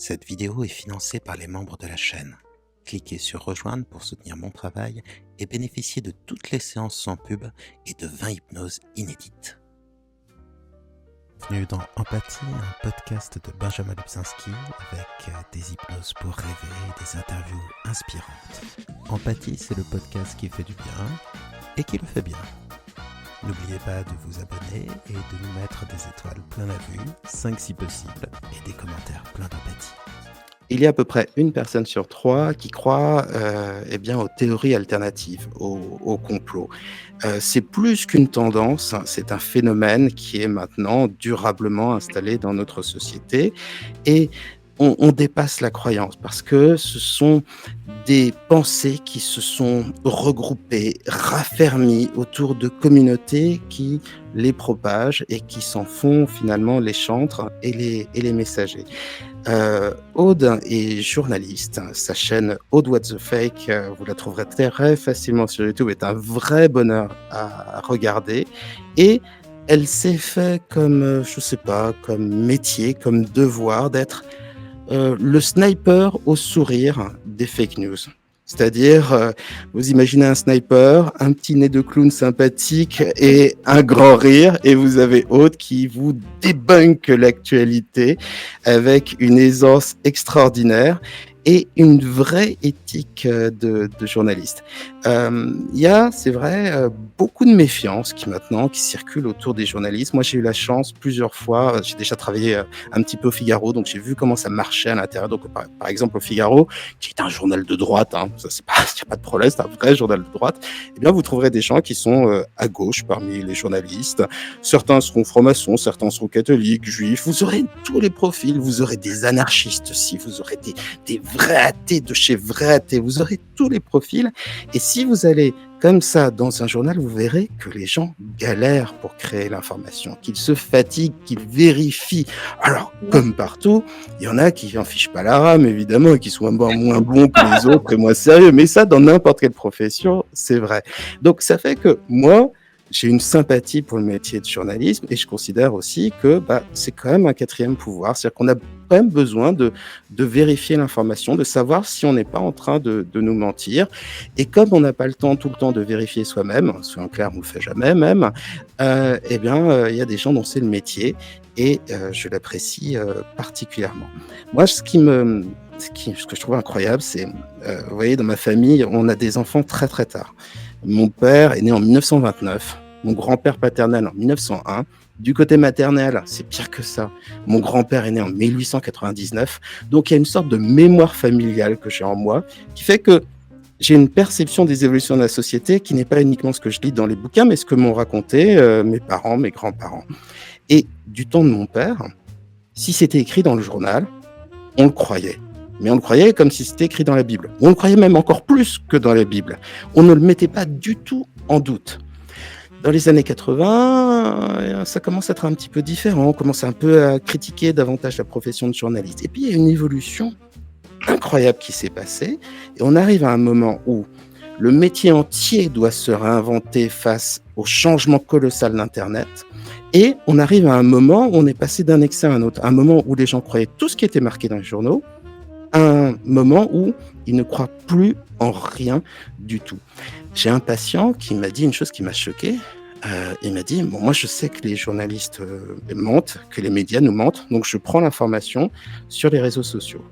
Cette vidéo est financée par les membres de la chaîne. Cliquez sur rejoindre pour soutenir mon travail et bénéficier de toutes les séances sans pub et de 20 hypnoses inédites. Bienvenue dans Empathie, un podcast de Benjamin Lubzinski avec des hypnoses pour rêver et des interviews inspirantes. Empathie, c'est le podcast qui fait du bien et qui le fait bien. N'oubliez pas de vous abonner et de nous mettre des étoiles plein la vue, 5 si possible, et des commentaires pleins d'empathie. Il y a à peu près une personne sur 3 qui croit aux théories alternatives, au complot. C'est plus qu'une tendance, c'est un phénomène qui est maintenant durablement installé dans notre société et on dépasse la croyance parce que ce sont des pensées qui se sont regroupées, raffermies autour de communautés qui les propagent et qui s'en font finalement les chantres et les messagers. Aude est journaliste. Sa chaîne Aude What the Fake, vous la trouverez très facilement sur YouTube, est un vrai bonheur à regarder. Et elle s'est fait comme, je sais pas, comme métier, comme devoir d'être le sniper au sourire des fake news. C'est-à-dire, vous imaginez un sniper, un petit nez de clown sympathique et un grand rire, et vous avez Aude qui vous débunk l'actualité avec une aisance extraordinaire et une vraie éthique de journaliste. Il y a, c'est vrai, beaucoup de méfiance qui circule autour des journalistes. Moi, j'ai eu la chance plusieurs fois, j'ai déjà travaillé un petit peu au Figaro, donc j'ai vu comment ça marchait à l'intérieur. Donc, par exemple, au Figaro, qui est un journal de droite, ça, c'est pas, il n'y a pas de problème, c'est un vrai journal de droite, eh bien, vous trouverez des gens qui sont à gauche parmi les journalistes. Certains seront francs-maçons, certains seront catholiques, juifs. Vous aurez tous les profils, vous aurez des anarchistes aussi, vous aurez des vrais athées de chez vrais athées, vous aurez tous les profils. Et si vous allez comme ça dans un journal, vous verrez que les gens galèrent pour créer l'information, qu'ils se fatiguent, qu'ils vérifient. Alors, comme partout, il y en a qui n'en fichent pas la rame, évidemment, et qui sont moins bons que les autres et moins sérieux. Mais ça, dans n'importe quelle profession, c'est vrai. Donc, ça fait que moi, j'ai une sympathie pour le métier de journalisme et je considère aussi que c'est quand même un quatrième pouvoir. C'est-à-dire qu'on a quand même besoin de vérifier l'information, de savoir si on n'est pas en train de nous mentir. Et comme on n'a pas le temps tout le temps de vérifier soi-même, soyons clairs, on ne le fait jamais même, il y a des gens dont c'est le métier et je l'apprécie particulièrement. Moi, ce que je trouve incroyable, c'est, vous voyez, dans ma famille, on a des enfants très très tard. Mon père est né en 1929, mon grand-père paternel en 1901. Du côté maternel, c'est pire que ça. Mon grand-père est né en 1899. Donc, il y a une sorte de mémoire familiale que j'ai en moi qui fait que j'ai une perception des évolutions de la société qui n'est pas uniquement ce que je lis dans les bouquins, mais ce que m'ont raconté mes parents, mes grands-parents. Et du temps de mon père, si c'était écrit dans le journal, on le croyait. Mais on le croyait comme si c'était écrit dans la Bible. On le croyait même encore plus que dans la Bible. On ne le mettait pas du tout en doute. Dans les années 80, ça commence à être un petit peu différent. On commence un peu à critiquer davantage la profession de journaliste. Et puis, il y a une évolution incroyable qui s'est passée. Et on arrive à un moment où le métier entier doit se réinventer face au changement colossal d'Internet. Et on arrive à un moment où on est passé d'un excès à un autre. Un moment où les gens croyaient tout ce qui était marqué dans les journaux, un moment où ils ne croient plus en rien du tout. J'ai un patient qui m'a dit une chose qui m'a choqué. Il m'a dit, moi je sais que les journalistes mentent, que les médias nous mentent, donc je prends l'information sur les réseaux sociaux.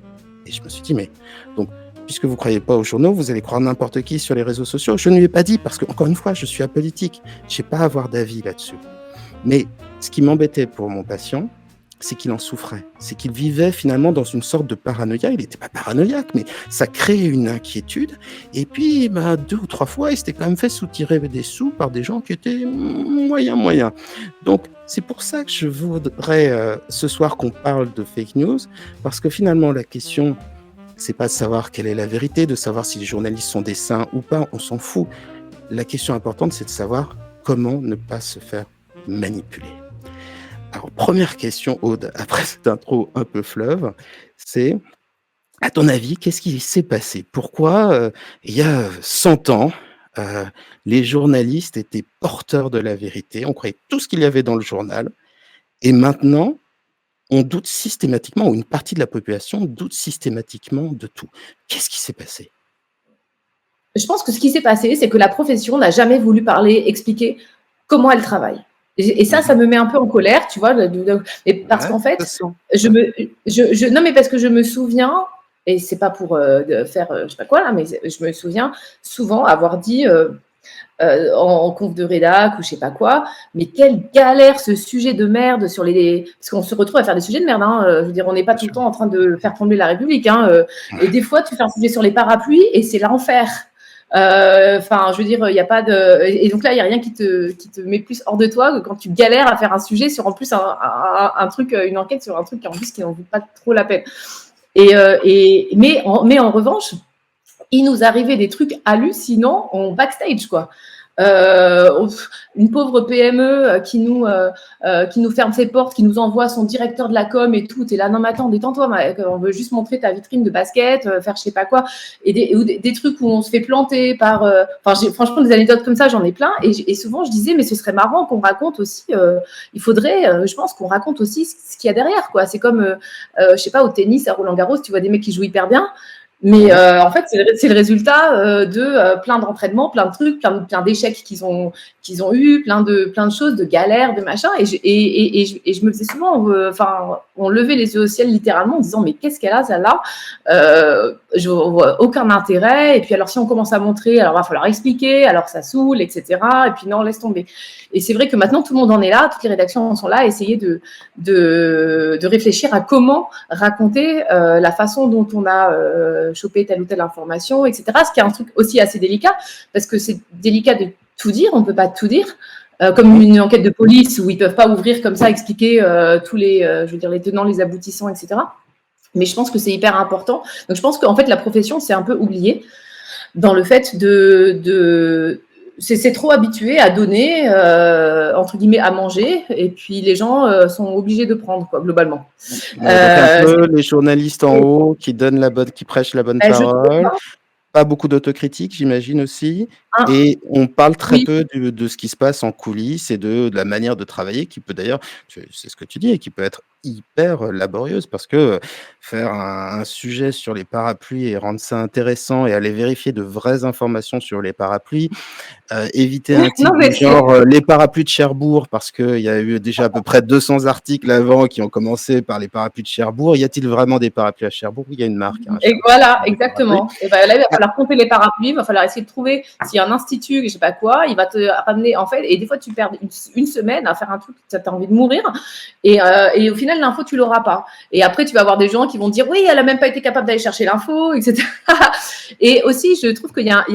Et je me suis dit, mais donc, puisque vous ne croyez pas aux journaux, vous allez croire n'importe qui sur les réseaux sociaux. Je ne lui ai pas dit, parce que, encore une fois, je suis apolitique. Je n'ai pas à avoir d'avis là-dessus. Mais ce qui m'embêtait pour mon patient, c'est qu'il en souffrait. C'est qu'il vivait finalement dans une sorte de paranoïa. Il n'était pas paranoïaque, mais ça créait une inquiétude. Et puis, 2 ou 3 fois, il s'était quand même fait soutirer des sous par des gens qui étaient moyens. Donc, c'est pour ça que je voudrais ce soir qu'on parle de fake news, parce que finalement, la question, c'est pas de savoir quelle est la vérité, de savoir si les journalistes sont des saints ou pas, on s'en fout. La question importante, c'est de savoir comment ne pas se faire manipuler. Alors, première question, Aude, après cette intro un peu fleuve, c'est, à ton avis, qu'est-ce qui s'est passé? Pourquoi, il y a 100 ans, heu, les journalistes étaient porteurs de la vérité, on croyait tout ce qu'il y avait dans le journal et maintenant, on doute systématiquement, ou une partie de la population doute systématiquement de tout. Qu'est-ce qui s'est passé? Je pense que ce qui s'est passé, c'est que la profession n'a jamais voulu parler, expliquer comment elle travaille. Et ça, ça Mmh. me met un peu en colère, tu vois, mais parce Ouais, qu'en ça fait, se sent. non, mais parce que je me souviens, et c'est pas pour de faire, je sais pas quoi là, mais je me souviens souvent avoir dit en conf de rédac ou je sais pas quoi, mais quelle galère ce sujet de merde sur les. Parce qu'on se retrouve à faire des sujets de merde, hein, je veux dire, on n'est pas Bien tout le sûr. temps en train de faire trembler la République, hein, et des fois, tu fais un sujet sur les parapluies et c'est l'enfer. Enfin, je veux dire, il n'y a pas de. Et donc là, il n'y a rien qui te met plus hors de toi que quand tu galères à faire un sujet sur en plus un truc, une enquête sur un truc en plus qui n'en vaut pas trop la peine. Mais en revanche, il nous arrivait des trucs hallucinants en backstage, quoi. Une pauvre PME qui nous ferme ses portes, qui nous envoie son directeur de la com et tout. T'es là, non mais attends, détends-toi, on veut juste montrer ta vitrine de basket, faire je sais pas quoi, et des trucs où on se fait planter par. Franchement, des anecdotes comme ça, j'en ai plein. Et souvent, je disais, mais ce serait marrant qu'on raconte aussi. Il faudrait, je pense, qu'on raconte aussi ce qu'il y a derrière, quoi. C'est comme, je sais pas, au tennis, à Roland-Garros, tu vois des mecs qui jouent hyper bien. Mais Mmh. en fait, c'est le résultat de plein d'entraînements, plein de trucs, plein d'échecs qu'ils ont eu, plein de choses, de galères, de machin. Et je me faisais souvent, on levait les yeux au ciel littéralement en disant mais qu'est-ce qu'elle a celle-là, je vois aucun intérêt. Et puis alors si on commence à montrer, alors va falloir expliquer, alors ça saoule, etc. Et puis non, laisse tomber. Et c'est vrai que maintenant tout le monde en est là, toutes les rédactions en sont là, à essayer de réfléchir à comment raconter la façon dont on a chopé telle ou telle information, etc. Ce qui est un truc aussi assez délicat, parce que c'est délicat de tout dire, on ne peut pas tout dire. Comme une enquête de police où ils ne peuvent pas ouvrir comme ça, expliquer tous les, je veux dire, les tenants, les aboutissants, etc. Mais je pense que c'est hyper important. Donc je pense qu'en fait, la profession s'est un peu oubliée dans le fait c'est trop habitué à donner, entre guillemets, à manger, et puis les gens sont obligés de prendre, quoi, globalement. Ouais, donc un peu C'est- les journalistes en haut qui donnent qui prêchent la bonne je trouve, parole. hein, Pas beaucoup d'autocritique, j'imagine aussi, hein, et on parle très oui, peu de ce qui se passe en coulisses et de la manière de travailler qui peut d'ailleurs, c'est ce que tu dis, et qui peut être hyper laborieuse parce que faire un sujet sur les parapluies et rendre ça intéressant et aller vérifier de vraies informations sur les parapluies, éviter un non, titre mais du genre les parapluies de Cherbourg, parce qu'il y a eu déjà à peu près 200 articles avant qui ont commencé par les parapluies de Cherbourg. Y a-t-il vraiment des parapluies à Cherbourg? Il y a une marque, hein, et Cherbourg, voilà, des parapluies. exactement. Et ben là, il va Ah, falloir compter les parapluies, il va falloir essayer de trouver s'il y a un institut, je sais pas quoi, il va te ramener, en fait, et des fois tu perds une semaine à faire un truc, tu as envie de mourir, et au final, l'info, tu l'auras pas. Et après, tu vas avoir des gens qui vont dire, oui, elle a même pas été capable d'aller chercher l'info, etc. Et aussi, je trouve qu'il y a,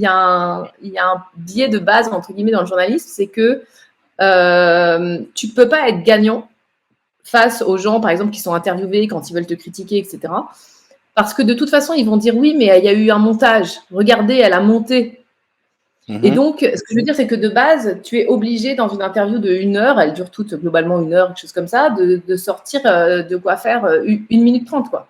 un biais de base, entre guillemets, dans le journalisme, c'est que tu peux pas être gagnant face aux gens, par exemple, qui sont interviewés quand ils veulent te critiquer, etc. Parce que de toute façon, ils vont dire oui, mais il y a eu un montage. Regardez, elle a monté. Et mhm. donc, ce que je veux dire, c'est que de base, tu es obligé dans une interview de 1 heure, elle dure toute globalement 1 heure, quelque chose comme ça, de sortir de quoi faire 1 minute 30, quoi.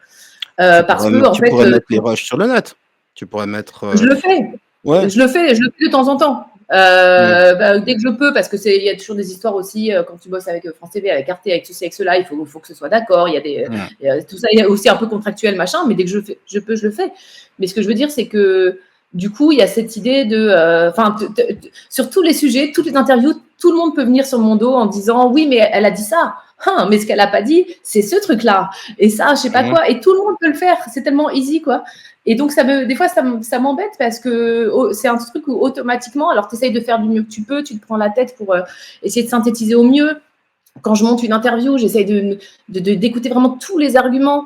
Parce que, en Tu fait, pourrais mettre les rushs sur le net. Tu pourrais mettre. je le fais. Ouais. Je le fais de temps en temps. Mm. Dès que je peux, parce que il y a toujours des histoires aussi quand tu bosses avec France TV, avec Arte, avec ceci, avec cela, il faut que ce soit d'accord. Mm. Tout ça, il y a aussi un peu contractuel, machin. Mais dès que je peux, je le fais. Mais ce que je veux dire, c'est que du coup, il y a cette idée de, sur tous les sujets, toutes les interviews, tout le monde peut venir sur mon dos en disant oui, mais elle a dit ça. Mais ce qu'elle a pas dit, c'est ce truc-là. Et ça, je sais pas Mm. quoi. Et tout le monde peut le faire. C'est tellement easy, quoi. Et donc, des fois, ça m'embête parce que c'est un truc où automatiquement, alors tu essayes de faire du mieux que tu peux, tu te prends la tête pour essayer de synthétiser au mieux. Quand je monte une interview, j'essaye d'écouter vraiment tous les arguments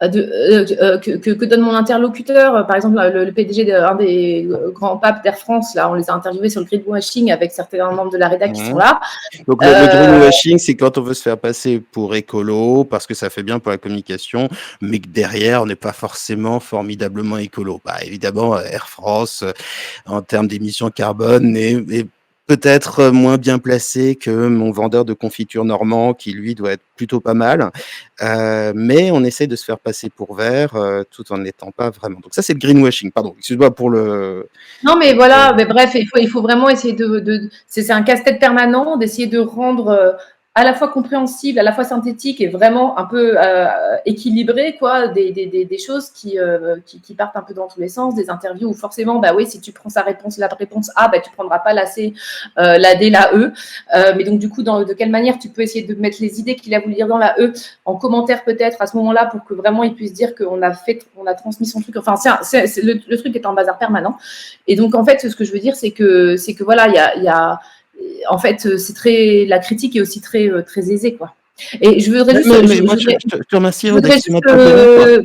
que donne mon interlocuteur. Par exemple, le PDG d'un des grands papes d'Air France, là, on les a interviewés sur le greenwashing avec certains membres de la rédac qui sont Mm. là. Donc le greenwashing, c'est quand on veut se faire passer pour écolo parce que ça fait bien pour la communication, mais que derrière, on n'est pas forcément formidablement écolo. Bah, évidemment, Air France, en termes d'émissions carbone, est peut-être moins bien placé que mon vendeur de confiture normand, qui lui doit être plutôt pas mal. Mais on essaye de se faire passer pour vert tout en n'étant pas vraiment. Donc ça, c'est le greenwashing. Pardon, excuse-moi pour le. Non, mais voilà, mais bref, il faut vraiment essayer c'est un casse-tête permanent d'essayer de rendre à la fois compréhensible, à la fois synthétique et vraiment un peu équilibré, quoi, des choses qui partent un peu dans tous les sens, des interviews où forcément, bah oui, si tu prends la réponse A, bah tu prendras pas la C, la D, la E. Mais donc du coup, de quelle manière tu peux essayer de mettre les idées qu'il a voulu dire dans la E en commentaire peut-être à ce moment-là pour que vraiment il puisse dire qu'on a transmis son truc. Enfin, le truc est en bazar permanent. Et donc en fait, ce que je veux dire, c'est que voilà, il y a en fait, la critique est aussi très aisée, quoi. Et je voudrais juste, Moi, je te remercie je voudrais d'exprimer juste, un peu ton point.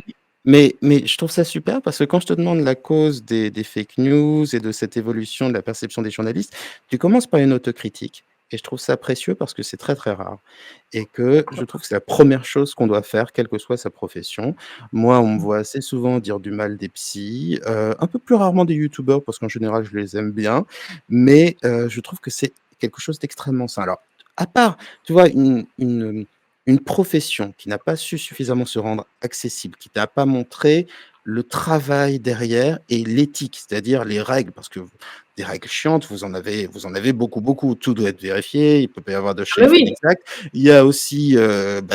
Mais je trouve ça super parce que quand je te demande la cause des fake news et de cette évolution de la perception des journalistes, tu commences par une autocritique. Et je trouve ça précieux parce que c'est très, très rare. Et que je trouve que c'est la première chose qu'on doit faire, quelle que soit sa profession. Moi, on me voit assez souvent dire du mal des psys, un peu plus rarement des youtubeurs parce qu'en général, je les aime bien. Mais je trouve que c'est quelque chose d'extrêmement sain. Alors, à part, tu vois, une profession qui n'a pas su suffisamment se rendre accessible, qui t'a pas montré le travail derrière et l'éthique, c'est-à-dire les règles, parce que des règles chiantes, vous en avez beaucoup, beaucoup. Tout doit être vérifié, il peut pas y avoir de mais chiffres oui, inexacts. Il y a aussi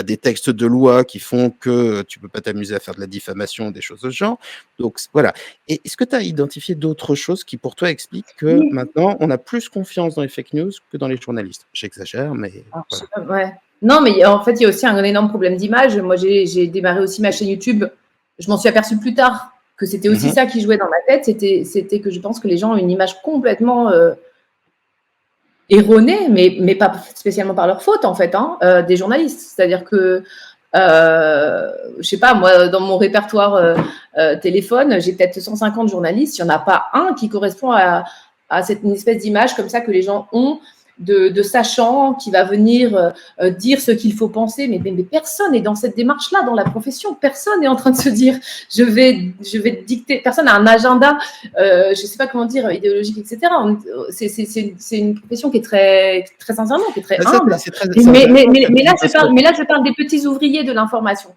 des textes de loi qui font que tu peux pas t'amuser à faire de la diffamation, des choses de ce genre. Donc voilà. Et est-ce que tu as identifié d'autres choses qui, pour toi, expliquent que oui. maintenant, on a plus confiance dans les fake news que dans les journalistes? J'exagère, mais Alors, je voilà. sais pas, ouais. Non, mais en fait, il y a aussi un énorme problème d'image. Moi, j'ai démarré aussi ma chaîne YouTube. Je m'en suis aperçue plus tard que c'était aussi Mhm. ça qui jouait dans ma tête. C'était que je pense que les gens ont une image complètement erronée, mais pas spécialement par leur faute, en fait, hein, des journalistes. C'est-à-dire que, je sais pas, moi, dans mon répertoire téléphone, j'ai peut-être 150 journalistes. Il n'y en a pas un qui correspond à une espèce d'image comme ça que les gens ont de sachant qui va venir dire ce qu'il faut penser. Mais personne n'est dans cette démarche-là dans la profession. Personne n'est en train de se dire je vais dicter. Personne n'a un agenda, je sais pas comment dire, idéologique, etc. C'est une profession qui est très sincèrement, qui est très humble. C'est intéressant parce que... Mais là, je parle des petits ouvriers de l'information.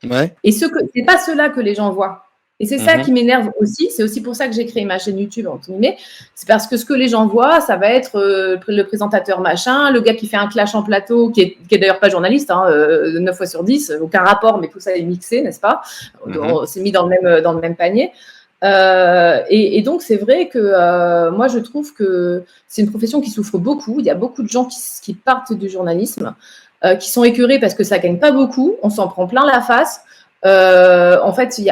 Ouais. Et c'est pas cela que les gens voient. Et c'est ça qui m'énerve aussi. C'est aussi pour ça que j'ai créé ma chaîne YouTube, entre guillemets. C'est parce que ce que les gens voient, ça va être le présentateur machin, le gars qui fait un clash en plateau, qui est d'ailleurs pas journaliste, hein, 9 fois sur 10, aucun rapport, mais tout ça est mixé, n'est-ce pas? C'est mis dans le même panier. Et donc, c'est vrai que moi, je trouve que c'est une profession qui souffre beaucoup. Il y a beaucoup de gens qui partent du journalisme, qui sont écœurés parce que ça gagne pas beaucoup. On s'en prend plein la face. En fait, il y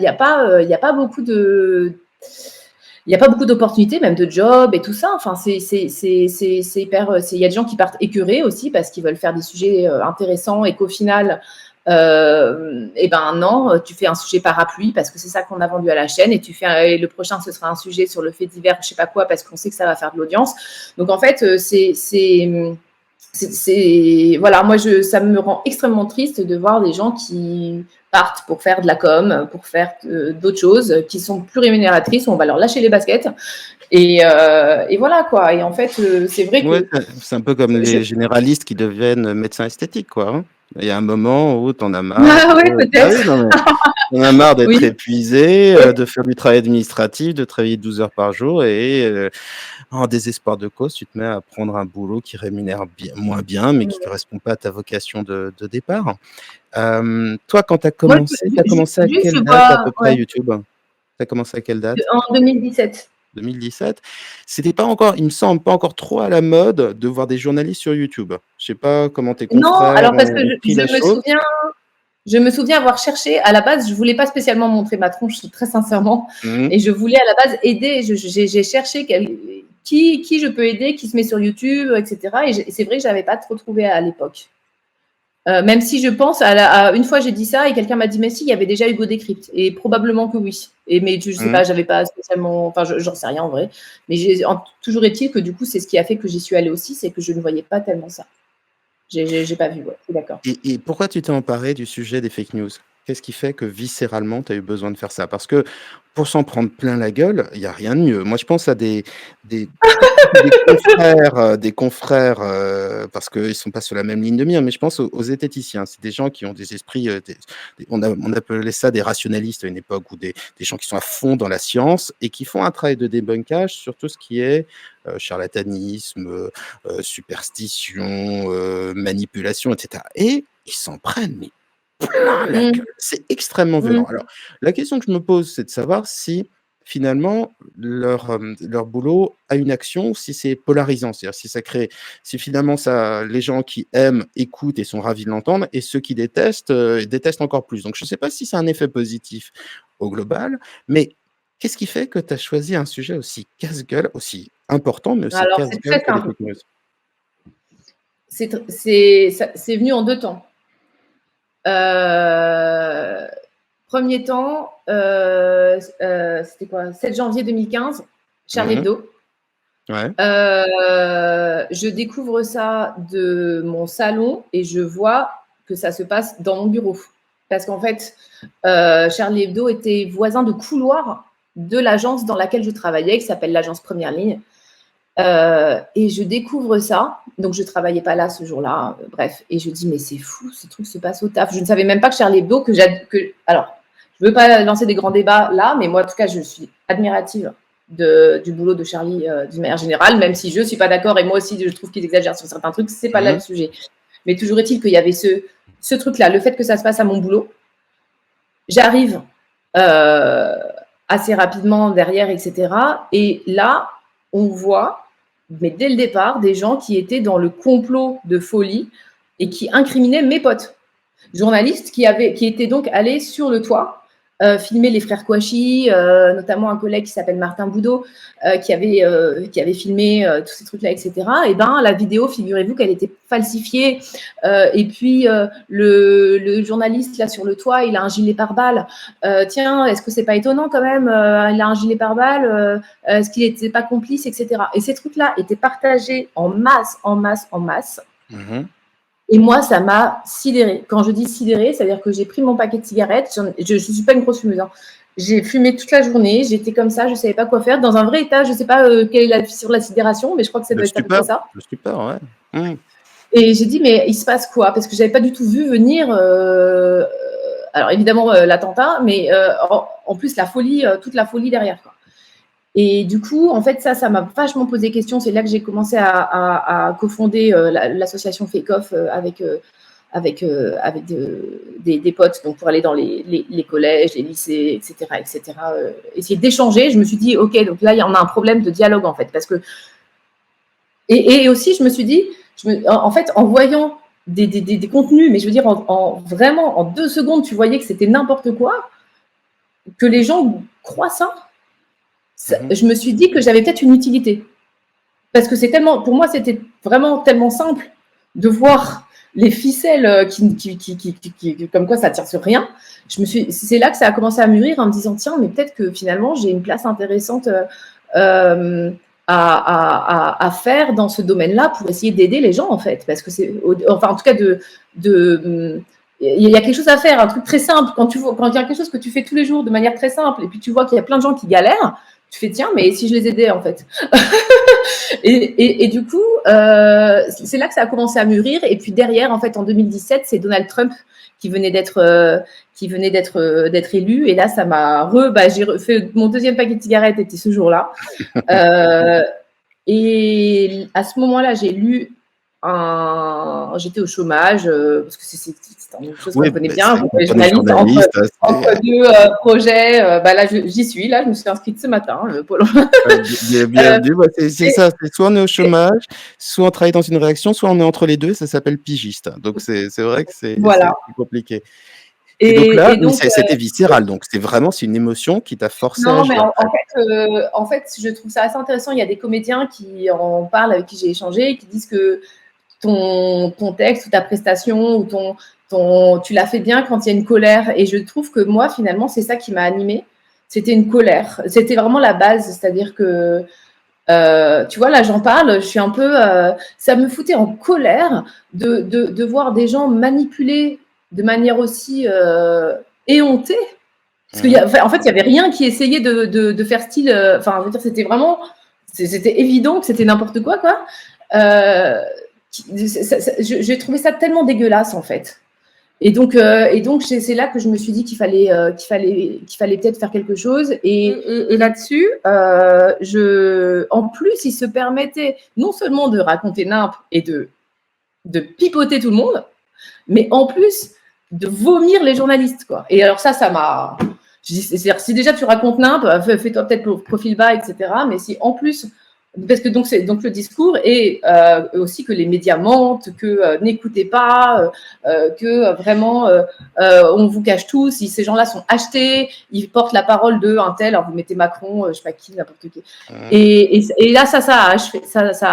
a pas beaucoup de... Il n'y a pas beaucoup d'opportunités, même de jobs et tout ça. Enfin, c'est hyper. Il y a des gens qui partent écœurés aussi parce qu'ils veulent faire des sujets intéressants et qu'au final, et ben non, tu fais un sujet parapluie parce que c'est ça qu'on a vendu à la chaîne et et le prochain ce sera un sujet sur le fait divers, je sais pas quoi, parce qu'on sait que ça va faire de l'audience. Donc en fait, voilà, moi ça me rend extrêmement triste de voir des gens qui partent pour faire de la com, pour faire d'autres choses qui sont plus rémunératrices, où on va leur lâcher les baskets et voilà quoi. Et en fait, c'est vrai Ouais, que c'est un peu comme les généralistes qui deviennent médecins esthétiques, quoi, hein. Il y a un moment où tu en as marre ah ouais, bah oui, peut-être. non, mais on a marre d'être Oui. épuisé, de faire du travail administratif, de travailler 12 heures par jour et en désespoir de cause, tu te mets à prendre un boulot qui rémunère moins bien, mais qui ne correspond pas à ta vocation de départ. Toi, quand tu as Moi, commencé, tu as commencé à juste, quelle je date à vois, peu près ouais, YouTube? Tu as commencé à quelle date? en 2017. 2017. C'était pas encore, il me semble, pas encore trop à la mode de voir des journalistes sur YouTube. Je sais pas comment tes Non, confrères alors parce que ont pris la chose. je me souviens avoir cherché, à la base, je voulais pas spécialement montrer ma tronche, très sincèrement, Mhm. et je voulais à la base aider, j'ai cherché qui je peux aider, qui se met sur YouTube, etc. Et c'est vrai que j'avais pas trop trouvé à l'époque. Même si je pense, une fois j'ai dit ça et quelqu'un m'a dit, mais si, il y avait déjà Hugo Décrypte. Et probablement que oui. Mais je sais Mhm. pas, j'avais pas spécialement, enfin, j'en sais rien en vrai. Mais toujours est-il que du coup, c'est ce qui a fait que j'y suis allée aussi, c'est que je ne voyais pas tellement ça. J'ai pas vu, ouais, je suis d'accord. Et pourquoi tu t'es emparé du sujet des fake news? Qu'est-ce qui fait que viscéralement, tu as eu besoin de faire ça? Parce que pour s'en prendre plein la gueule, il y a rien de mieux. Moi, je pense à des des confrères, parce qu'ils sont pas sur la même ligne de mire, mais je pense aux zététiciens. C'est des gens qui ont des esprits, on appelait ça des rationalistes à une époque, ou des gens qui sont à fond dans la science et qui font un travail de débunkage sur tout ce qui est, charlatanisme, superstition, manipulation, et cetera, et ils s'en prennent, mais plein la Mmh. gueule. C'est extrêmement Mmh. violent. Alors, la question que je me pose, c'est de savoir si finalement leur boulot a une action, si c'est polarisant, c'est-à-dire si finalement les gens qui aiment écoutent et sont ravis de l'entendre, et ceux qui détestent, détestent encore plus. Donc je ne sais pas si c'est un effet positif au global, mais qu'est-ce qui fait que tu as choisi un sujet aussi casse-gueule, aussi important, mais aussi Alors, c'est casse-gueule très que les simple. fake news? C'est venu en 2 temps. Euh, Premier temps, c'était quoi? 7 janvier 2015, Charlie Mhm. Hebdo. Ouais. Je découvre ça de mon salon et je vois que ça se passe dans mon bureau. Parce qu'en fait, Charlie Hebdo était voisin de couloir de l'agence dans laquelle je travaillais, qui s'appelle l'agence Première Ligne. Et je découvre ça. Donc, je ne travaillais pas là ce jour-là. Bref. Et je dis, mais c'est fou, ce truc se passe au taf. Je ne savais même pas que Charlie Hebdo, alors, je ne veux pas lancer des grands débats là, mais moi, en tout cas, je suis admirative du boulot de Charlie d'une manière générale, même si je ne suis pas d'accord et moi aussi, je trouve qu'ils exagèrent sur certains trucs. Ce n'est pas là le sujet. Mais toujours est-il qu'il y avait ce truc-là, le fait que ça se passe à mon boulot. J'arrive assez rapidement derrière, etc. Et là, on voit, mais dès le départ, des gens qui étaient dans le complot de folie et qui incriminaient mes potes journalistes qui étaient donc allés sur le toit filmer les frères Kouachi, notamment un collègue qui s'appelle Martin Boudot, qui avait filmé tous ces trucs-là, etc. Et ben la vidéo, figurez-vous qu'elle était falsifiée. Et puis le journaliste là sur le toit, il a un gilet pare-balles. Tiens, est-ce que c'est pas étonnant quand même? Il a un gilet pare-balles. Est-ce qu'il n'était pas complice, etc. Et ces trucs-là étaient partagés en masse, en masse, en masse. Mmh. Et moi, ça m'a sidérée. Quand je dis sidérée, c'est-à-dire que j'ai pris mon paquet de cigarettes. Je ne suis pas une grosse fumeuse. Hein. J'ai fumé toute la journée. J'étais comme ça. Je ne savais pas quoi faire. Dans un vrai état, je ne sais pas quelle est sur la sidération, mais je crois que ça doit être à peu près ça. Le stupeur, ouais. Mmh. Et j'ai dit, mais il se passe quoi? Parce que je n'avais pas du tout vu venir, alors évidemment, l'attentat, mais en plus, la folie, toute la folie derrière. Quoi. Et du coup, en fait, ça m'a vachement posé question. C'est là que j'ai commencé à cofonder l'association Fake Off avec des potes, donc pour aller dans les collèges, les lycées, etc. Essayer d'échanger. Je me suis dit, ok, donc là, il y en a un problème de dialogue en fait, parce que et aussi, je me suis dit, en fait, en voyant des contenus, mais je veux dire, vraiment en 2 secondes, tu voyais que c'était n'importe quoi, que les gens croient ça. Je me suis dit que j'avais peut-être une utilité. Parce que pour moi, c'était vraiment tellement simple de voir les ficelles qui comme quoi ça tire sur rien. C'est là que ça a commencé à mûrir en me disant, tiens, mais peut-être que finalement, j'ai une place intéressante à faire dans ce domaine-là pour essayer d'aider les gens, en fait. Parce que enfin, en tout cas, il y a quelque chose à faire, un truc très simple. Quand il y a quelque chose que tu fais tous les jours de manière très simple, et puis tu vois qu'il y a plein de gens qui galèrent, tu fais, tiens, mais si je les aidais, en fait. et du coup, c'est là que ça a commencé à mûrir. Et puis derrière, en fait, en 2017, c'est Donald Trump qui venait d'être élu. Et là, ça m'a j'ai refait mon 2e paquet de cigarettes était ce jour-là. Et à ce moment-là, j'ai lu j'étais au chômage parce que c'est une chose qu'on connaît bien. J'étais journaliste entre 2 projets. Là, j'y suis. Là, je me suis inscrite ce matin. Bienvenue. C'est ça. C'est soit on est au chômage, soit on travaille dans une réaction, soit on est entre les deux. Ça s'appelle pigiste. Donc c'est vrai que c'est compliqué. Et donc là, c'était viscéral. Donc c'est une émotion qui t'a forcé à agir. Non, mais en fait, je trouve ça assez intéressant. Il y a des comédiens qui en parlent, avec qui j'ai échangé, qui disent que ton texte ou ta prestation ou tu l'as fait bien quand il y a une colère. Et je trouve que moi, finalement, c'est ça qui m'a animée. C'était une colère. C'était vraiment la base. C'est-à-dire que, tu vois, là, j'en parle, je suis un peu... ça me foutait en colère de voir des gens manipuler de manière aussi éhonté. Parce en fait, il n'y avait rien qui essayait de faire style. Enfin, je veux dire, c'était vraiment. C'était évident que c'était n'importe quoi, quoi. J'ai trouvé ça tellement dégueulasse, en fait. Et donc c'est là que je me suis dit qu'il fallait peut-être faire quelque chose. Et là-dessus, en plus, il se permettait non seulement de raconter nimp et de pipoter tout le monde, mais en plus de vomir les journalistes, quoi. Et alors ça m'a. Je dis, si déjà tu racontes nimp, fais-toi peut-être pour profil bas, etc. Mais si en plus, parce que donc le discours est aussi que les médias mentent, que n'écoutez pas, que vraiment on vous cache tout. Si ces gens-là sont achetés, ils portent la parole de un tel, alors vous mettez Macron, je sais pas qui, n'importe qui. Et là ça a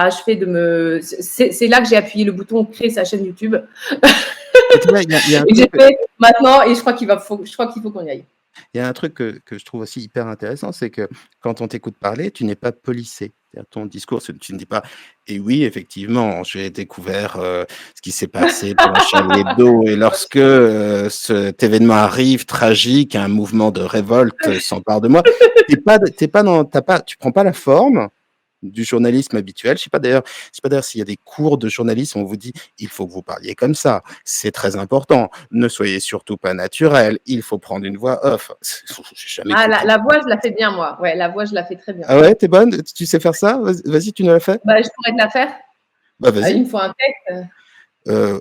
achevé de me. C'est là que j'ai appuyé le bouton créer sa chaîne YouTube. Et j'ai fait maintenant, et je crois qu'il faut qu'on y aille. Il y a un truc que je trouve aussi hyper intéressant, c'est que quand on t'écoute parler, tu n'es pas policé. Ton discours, tu ne dis pas « Et oui, effectivement, j'ai découvert ce qui s'est passé dans Charlie Hebdo et lorsque cet événement arrive, tragique, un mouvement de révolte s'empare de moi. » Tu prends pas la forme du journalisme habituel. Je sais pas d'ailleurs s'il y a des cours de journalisme où on vous dit il faut que vous parliez comme ça, c'est très important. Ne soyez surtout pas naturel, il faut prendre une voix off. La voix, je la fais bien, moi. Ouais, la voix, je la fais très bien. Ah ouais, t'es bonne? Tu sais faire ça? Vas-y, tu nous la fais? Bah, je pourrais te la faire. Bah, vas-y. Il me faut un texte.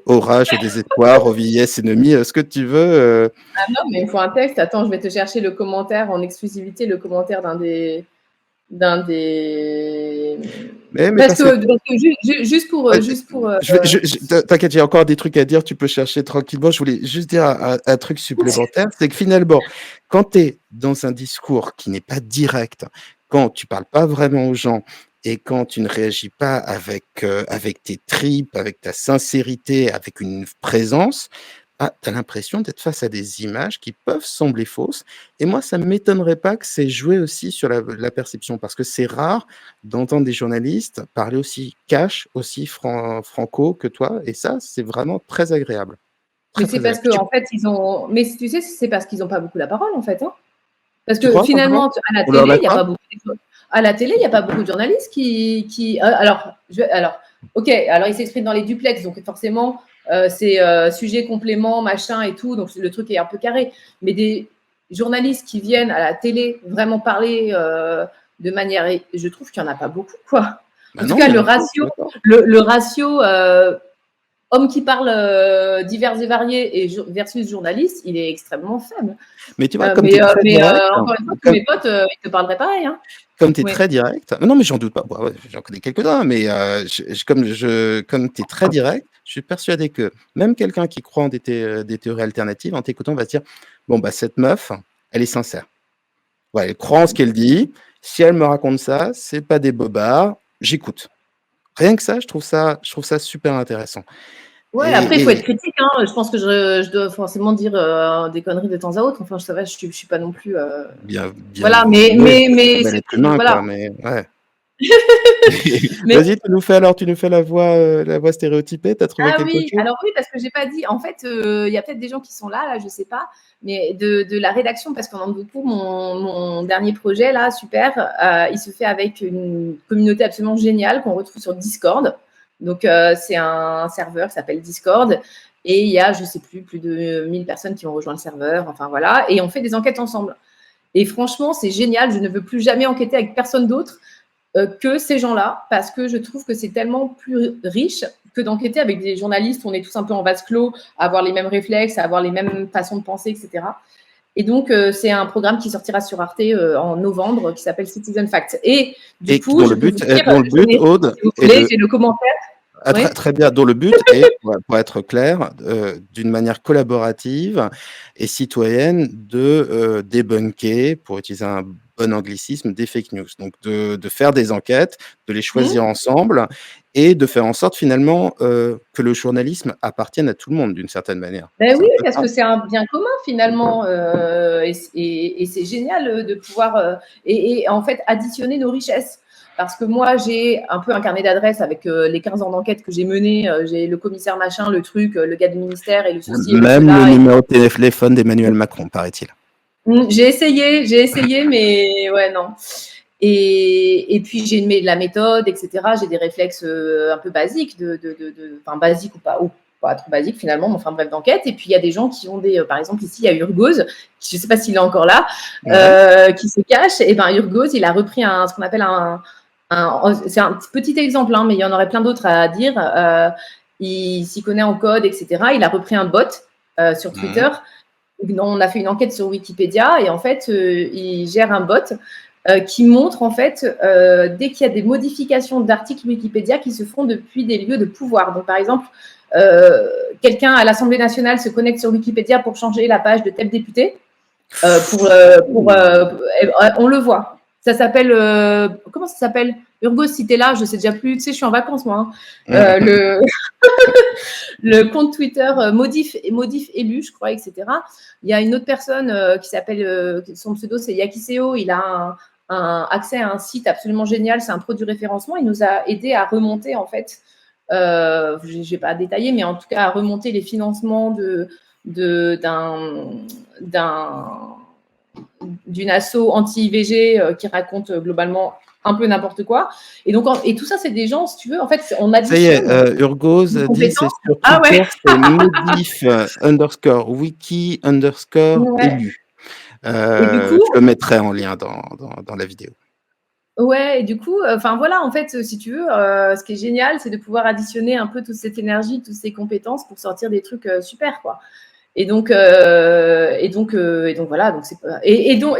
Orage et désespoir, aux vieillesses ennemies, ce que tu veux. Ah non, mais il me faut un texte. Attends, je vais te chercher le commentaire en exclusivité, le commentaire d'un des. Parce que juste pour. T'inquiète, j'ai encore des trucs à dire, tu peux chercher tranquillement. Je voulais juste dire un truc supplémentaire, c'est que finalement, quand tu es dans un discours qui n'est pas direct, quand tu parles pas vraiment aux gens et quand tu ne réagis pas avec tes tripes, avec ta sincérité, avec une présence, tu as l'impression d'être face à des images qui peuvent sembler fausses. Et moi, ça ne m'étonnerait pas que c'est joué aussi sur la perception, parce que c'est rare d'entendre des journalistes parler aussi cash, aussi franco que toi. Et ça, c'est vraiment très agréable. Mais c'est parce qu'en fait, ils ont. Mais tu sais, c'est parce qu'ils n'ont pas beaucoup la parole, en fait. Hein. Parce que finalement, à la télé, il n'y a pas beaucoup de. À la télé, il n'y a pas beaucoup de journalistes qui... Alors, ok, alors ils s'expriment dans les duplex, donc forcément, c'est sujet, complément, machin et tout, donc le truc est un peu carré. Mais des journalistes qui viennent à la télé vraiment parler de manière... Je trouve qu'il n'y en a pas beaucoup, quoi. En tout cas, le ratio homme qui parle divers et variés et versus journaliste, il est extrêmement faible. Mais tu vois, encore une fois, tous mes potes, ils te parleraient pareil. Hein. Comme tu es très direct, non, mais j'en doute pas, bon, ouais, j'en connais quelques-uns, mais comme tu es très direct, je suis persuadé que même quelqu'un qui croit en des théories alternatives, en t'écoutant, va se dire bon, bah, cette meuf, elle est sincère. Ouais, elle croit en ce qu'elle dit. Si elle me raconte ça, c'est pas des bobards, j'écoute. Rien que ça, je trouve ça super intéressant. Ouais, après, il faut être critique. Hein. Je pense que je dois forcément dire des conneries de temps à autre. Enfin, je suis pas non plus. Bien. Voilà, mais voilà. Mais ouais. Vas-y, tu nous fais la voix stéréotypée. T'as trouvé quelque chose? Alors oui, parce que j'ai pas dit. En fait, il y a peut-être des gens qui sont là, je sais pas, mais de la rédaction, parce qu'on en beaucoup. Mon dernier projet là, super, il se fait avec une communauté absolument géniale qu'on retrouve sur Discord. Donc c'est un serveur qui s'appelle Discord. Et il y a, je sais plus de 1000 personnes qui ont rejoint le serveur. Enfin voilà, et on fait des enquêtes ensemble. Et franchement, c'est génial. Je ne veux plus jamais enquêter avec personne d'autre que ces gens-là, parce que je trouve que c'est tellement plus riche que d'enquêter avec des journalistes où on est tous un peu en vase clos, à avoir les mêmes réflexes, à avoir les mêmes façons de penser, etc. Et donc, c'est un programme qui sortira sur Arte en novembre, qui s'appelle Citizen Fact. Et du coup, dont le but, Aude, si vous voulez, j'ai le commentaire. Très bien, dont le but est, pour être clair, d'une manière collaborative et citoyenne de débunker, pour utiliser un bon anglicisme, des fake news. Donc de faire des enquêtes, de les choisir ensemble et de faire en sorte finalement que le journalisme appartienne à tout le monde d'une certaine manière. Ben oui, parce que c'est un bien commun finalement et c'est génial de pouvoir et en fait additionner nos richesses. parce que moi, j'ai un peu un carnet d'adresses avec les 15 ans d'enquête que j'ai mené. J'ai le commissaire machin, le truc, le gars du ministère et le ceci et le Même cela. le numéro de téléphone d'Emmanuel Macron, paraît-il. J'ai essayé, mais ouais, non. Et puis, j'ai la méthode, etc. J'ai des réflexes un peu basiques, enfin, basiques ou pas trop basiques finalement, mais enfin, bref, d'enquête. Et puis, il y a des gens qui ont par exemple, ici, il y a Urgoz, je ne sais pas s'il est encore là, qui se cache. Et ben, Urgoz, il a repris ce qu'on appelle c'est un petit exemple, hein, mais il y en aurait plein d'autres à dire. Il s'y connaît en code, etc. Il a repris un bot sur Twitter. On a fait une enquête sur Wikipédia et en fait, il gère un bot qui montre en fait dès qu'il y a des modifications d'articles Wikipédia qui se font depuis des lieux de pouvoir. Donc par exemple, quelqu'un à l'Assemblée nationale se connecte sur Wikipédia pour changer la page de tel député. On le voit. Ça s'appelle comment ça s'appelle? Urgo, si t'es là, je sais déjà plus. Tu sais, je suis en vacances moi. Hein. Le compte Twitter modif élu, je crois, etc. Il y a une autre personne qui s'appelle, son pseudo c'est Yakiseo. Il a accès à un site absolument génial. C'est un pro du référencement. Il nous a aidé à remonter en fait. Je ne vais pas détailler, mais en tout cas à remonter les financements d'une asso anti-IVG qui raconte globalement un peu n'importe quoi. Et donc, tout ça, c'est des gens, si tu veux, en fait, on additionne. Ça y est, Urgoz dit c'est sur Twitter, c'est modif _wiki _élu. Je le mettrai en lien dans la vidéo. Ouais, et du coup, enfin voilà, en fait, si tu veux, ce qui est génial, c'est de pouvoir additionner un peu toute cette énergie, toutes ces compétences pour sortir des trucs super, quoi. Et donc voilà, donc c'est pas. Et donc,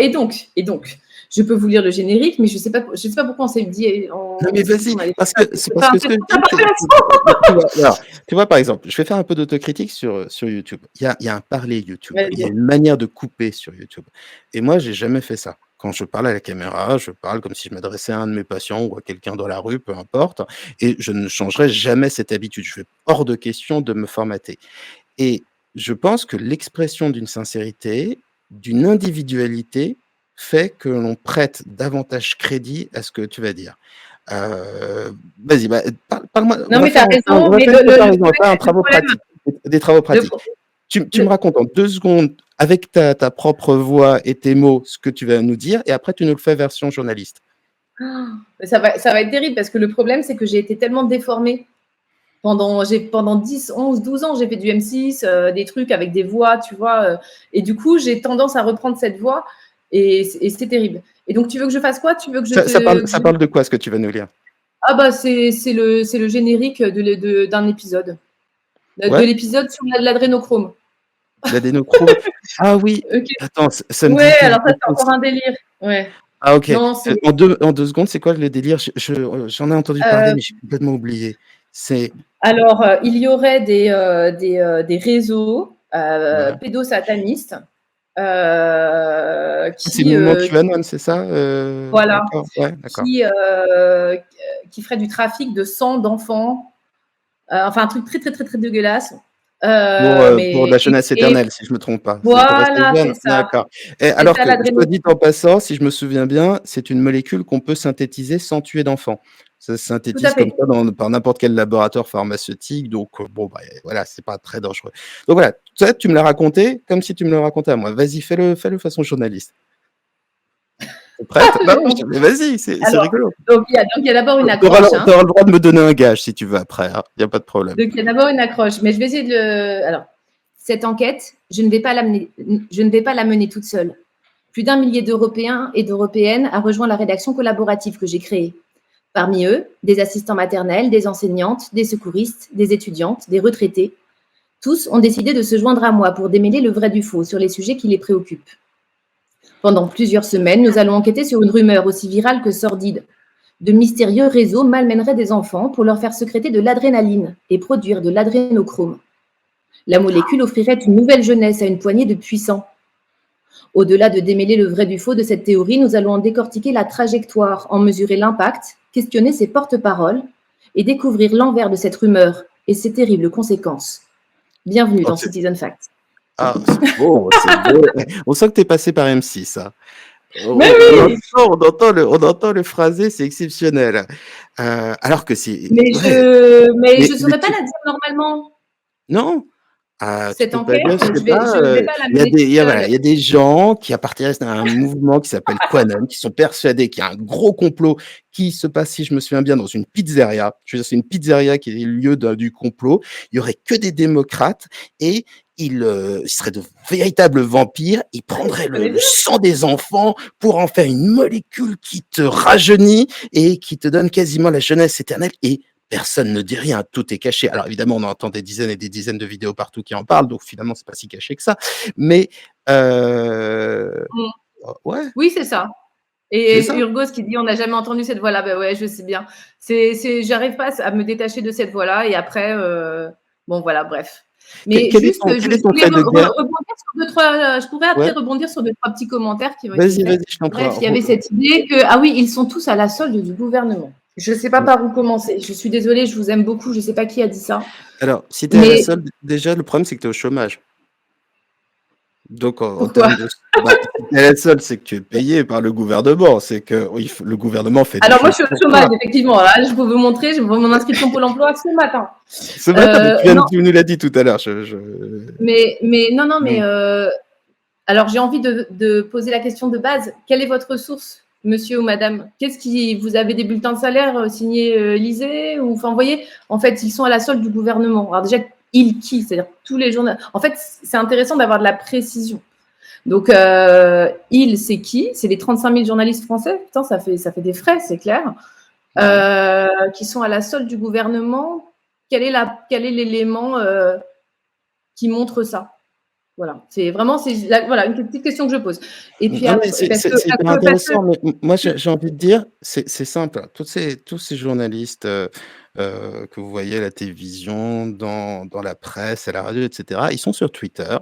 je peux vous lire le générique, mais je sais pas pourquoi on s'est dit. Non mais vas-y, parce que ce que tu vois, par exemple, je vais faire un peu d'autocritique sur YouTube. Il y a un parler YouTube, il y a une manière de couper sur YouTube. Et moi, j'ai jamais fait ça. Quand je parle à la caméra, je parle comme si je m'adressais à un de mes patients ou à quelqu'un dans la rue, peu importe. Et je ne changerai jamais cette habitude. Je fais hors de question de me formater. Et je pense que l'expression d'une sincérité, d'une individualité, fait que l'on prête davantage crédit à ce que tu vas dire. Vas-y, parle-moi. Non, mais tu as raison. Des travaux pratiques. Tu me racontes en 2 secondes, avec ta propre voix et tes mots, ce que tu vas nous dire, et après, tu nous le fais version journaliste. Ça va être terrible, parce que le problème, c'est que j'ai été tellement déformée. Pendant 10, 11, 12 ans, j'ai fait du M6, des trucs avec des voix, tu vois. Et du coup, j'ai tendance à reprendre cette voix, et c'est terrible. Et donc, tu veux que je fasse quoi? Tu veux que ça parle de quoi, ce que tu vas nous lire? Ah bah, c'est le générique d'un épisode. De l'épisode sur l'adrénochrome. L'adénochrome. Ah oui. Okay. Attends, ça me dit. Ouais, alors ça, c'est encore un délire. Ouais. Ah ok. Non, en deux secondes, c'est quoi le délire? J'en ai entendu parler, mais j'ai complètement oublié. Alors, il y aurait des réseaux pédosatanistes. C'est le mouvement QAnon, c'est ça? Voilà. Ouais, d'accord. Qui ferait du trafic de sang d'enfants. Enfin, un truc très, très, très, très dégueulasse. Pour la jeunesse éternelle, si je ne me trompe pas. Voilà, c'est ça. D'accord. Alors que, soit dit en passant, si je me souviens bien, c'est une molécule qu'on peut synthétiser sans tuer d'enfants. Ça se synthétise comme ça par n'importe quel laboratoire pharmaceutique. Donc, voilà, c'est pas très dangereux. Donc voilà, ça, tu me l'as raconté comme si tu me le racontais à moi. Vas-y, fais-le façon journaliste. T'es prête? Mais vas-y, c'est rigolo. Donc, il y a d'abord une accroche. Tu auras le droit de me donner un gage si tu veux après. Il n'y a pas de problème. Donc, il y a d'abord une accroche. Mais je vais essayer de Alors, cette enquête, je ne vais pas la mener toute seule. Plus d'1 millier d'Européens et d'Européennes a rejoint la rédaction collaborative que j'ai créée. Parmi eux, des assistants maternels, des enseignantes, des secouristes, des étudiantes, des retraités. Tous ont décidé de se joindre à moi pour démêler le vrai du faux sur les sujets qui les préoccupent. Pendant plusieurs semaines, nous allons enquêter sur une rumeur aussi virale que sordide. De mystérieux réseaux malmèneraient des enfants pour leur faire sécréter de l'adrénaline et produire de l'adrénochrome. La molécule offrirait une nouvelle jeunesse à une poignée de puissants. Au-delà de démêler le vrai du faux de cette théorie, nous allons en décortiquer la trajectoire, en mesurer l'impact, questionner ses porte-paroles et découvrir l'envers de cette rumeur et ses terribles conséquences. Bienvenue dans Citizen Facts. Ah, c'est beau, c'est beau. On sent que tu es passé par M6, ça. Mais oui, On entend le phrasé, c'est exceptionnel. Alors que c'est... mais Ouais, je ne saurais pas la dire normalement, non, tu cette peux pas enquête. dire, je sais Je pas, vais pas la il y a mener toute voilà, seule. il y a des gens qui appartiennent à un mouvement qui s'appelle QAnon, qui sont persuadés qu'il y a un gros complot qui se passe, si je me souviens bien, dans une pizzeria. Je veux dire, c'est une pizzeria qui est le lieu du complot. Il y aurait que des démocrates et ils seraient de véritables vampires. Ils prendraient Je connais le bien. sang des enfants pour en faire une molécule qui te rajeunit et qui te donne quasiment la jeunesse éternelle. Et personne ne dit rien, tout est caché. Alors évidemment, on entend des dizaines et des dizaines de vidéos partout qui en parlent, donc finalement, c'est pas si caché que ça. Mais Mm. ouais, Oui, c'est ça. c'est Et ça. Urgos qui dit on n'a jamais entendu cette voix-là. Ben ouais, je sais bien. J'arrive pas à me détacher de cette voix-là. Et après, bon, voilà, bref. Mais juste, je Quel est ton voulais fait de guerre? rebondir sur deux, trois. Je pourrais après Ouais, rebondir sur deux, trois petits commentaires qui ont été vas-y, faits. vas-y, je t'en prie. Bref, il y avait cette idée que, ah oui, ils sont tous à la solde du gouvernement. Je ne sais pas par où commencer. Je suis désolée, je vous aime beaucoup. Je ne sais pas qui a dit ça. Alors, si tu es à la Mais solde, déjà, le problème, c'est que tu es au chômage. Donc, en pourquoi? termes de... Bah, si tu es à la solde, c'est que tu es payé par le gouvernement. C'est que oui, le gouvernement fait des Alors moi, choses je suis au pour chômage, toi. effectivement. Là, je peux vous montrer. Je vois mon inscription Pôle emploi ce matin. Ce matin, mais Non, tu nous l'as dit tout à l'heure. mais non, non, mais Hmm. alors j'ai envie de poser la question de base. Quelle est votre source, monsieur ou madame? Qu'est-ce qui vous avez des bulletins de salaire signés Élysée ou enfin, vous voyez, en fait, ils sont à la solde du gouvernement. Alors déjà, ils qui? C'est-à-dire tous les journaux. En fait, c'est intéressant d'avoir de la précision. Donc, ils, c'est qui? C'est les 35 000 journalistes français. Putain, ça fait des frais, c'est clair. Qui sont à la solde du gouvernement. Quel est l'élément qui montre ça? Voilà, voilà une petite question que je pose. Et puis Non, mais après, c'est hyper intéressant. Mais moi, j'ai envie de dire, c'est simple. Tous ces journalistes que vous voyez à la télévision, dans la presse, à la radio, etc., ils sont sur Twitter.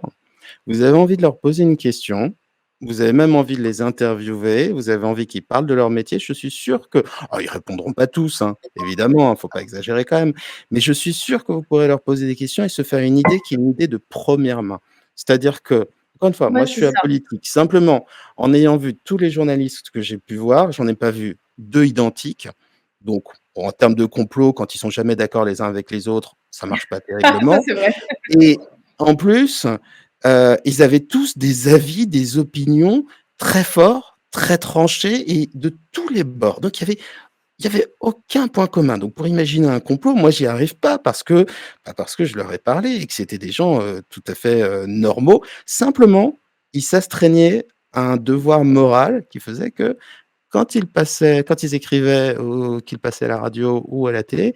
Vous avez envie de leur poser une question. Vous avez même envie de les interviewer. Vous avez envie qu'ils parlent de leur métier. Je suis sûr que... Oh, ils répondront pas tous, hein, évidemment. Il faut pas exagérer quand même. Mais je suis sûr que vous pourrez leur poser des questions et se faire une idée qui est une idée de première main. C'est-à-dire que, encore une fois, moi, ouais, je c'est suis ça. apolitique. Simplement, en ayant vu tous les journalistes que j'ai pu voir, j'en ai pas vu deux identiques. Donc, en termes de complot, quand ils sont jamais d'accord les uns avec les autres, ça marche pas Ça, terriblement. c'est vrai. Et en plus, ils avaient tous des avis, des opinions très forts, très tranchés et de tous les bords. Donc il y avait aucun point commun. Donc pour imaginer un complot, moi j'y arrive pas parce que je leur ai parlé et que c'était des gens tout à fait normaux. Simplement, ils s'astreignaient à un devoir moral qui faisait que quand ils écrivaient ou qu'ils passaient à la radio ou à la télé,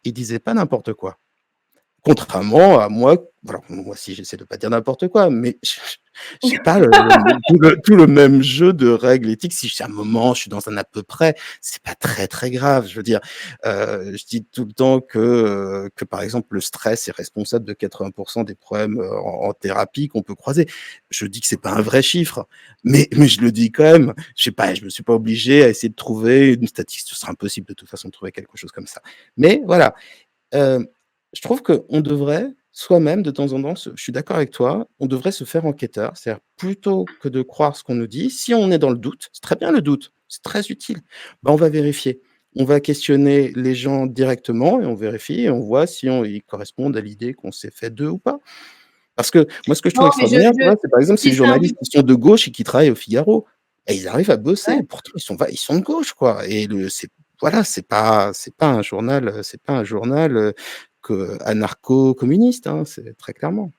ils disaient pas n'importe quoi. Contrairement à moi, alors moi aussi j'essaie de pas dire n'importe quoi, mais j'ai pas tout le même jeu de règles éthiques. Si à un moment je suis dans un à peu près, c'est pas très très grave. Je veux dire, je dis tout le temps que par exemple le stress est responsable de 80% des problèmes en thérapie qu'on peut croiser. Je dis que c'est pas un vrai chiffre, mais je le dis quand même. Je sais pas, je me suis pas obligé à essayer de trouver une statistique. Ce sera impossible de toute façon de trouver quelque chose comme ça. Mais voilà. Euh, je trouve qu'on devrait soi-même, de temps en temps, je suis d'accord avec toi, on devrait se faire enquêteur. C'est-à-dire, plutôt que de croire ce qu'on nous dit, si on est dans le doute, c'est très bien le doute, c'est très utile, ben, on va vérifier. On va questionner les gens directement et on vérifie et on voit si ils correspondent à l'idée qu'on s'est fait d'eux ou pas. Parce que moi, ce que je trouve Non, mais extraordinaire, tu vois, c'est par exemple ces si c'est un journalistes but. qui sont de gauche et qui travaillent au Figaro. Et ils arrivent à bosser, Ouais. et pourtant ils sont de gauche, quoi. Et voilà, c'est pas un journal, anarcho-communiste, hein, c'est très clairement.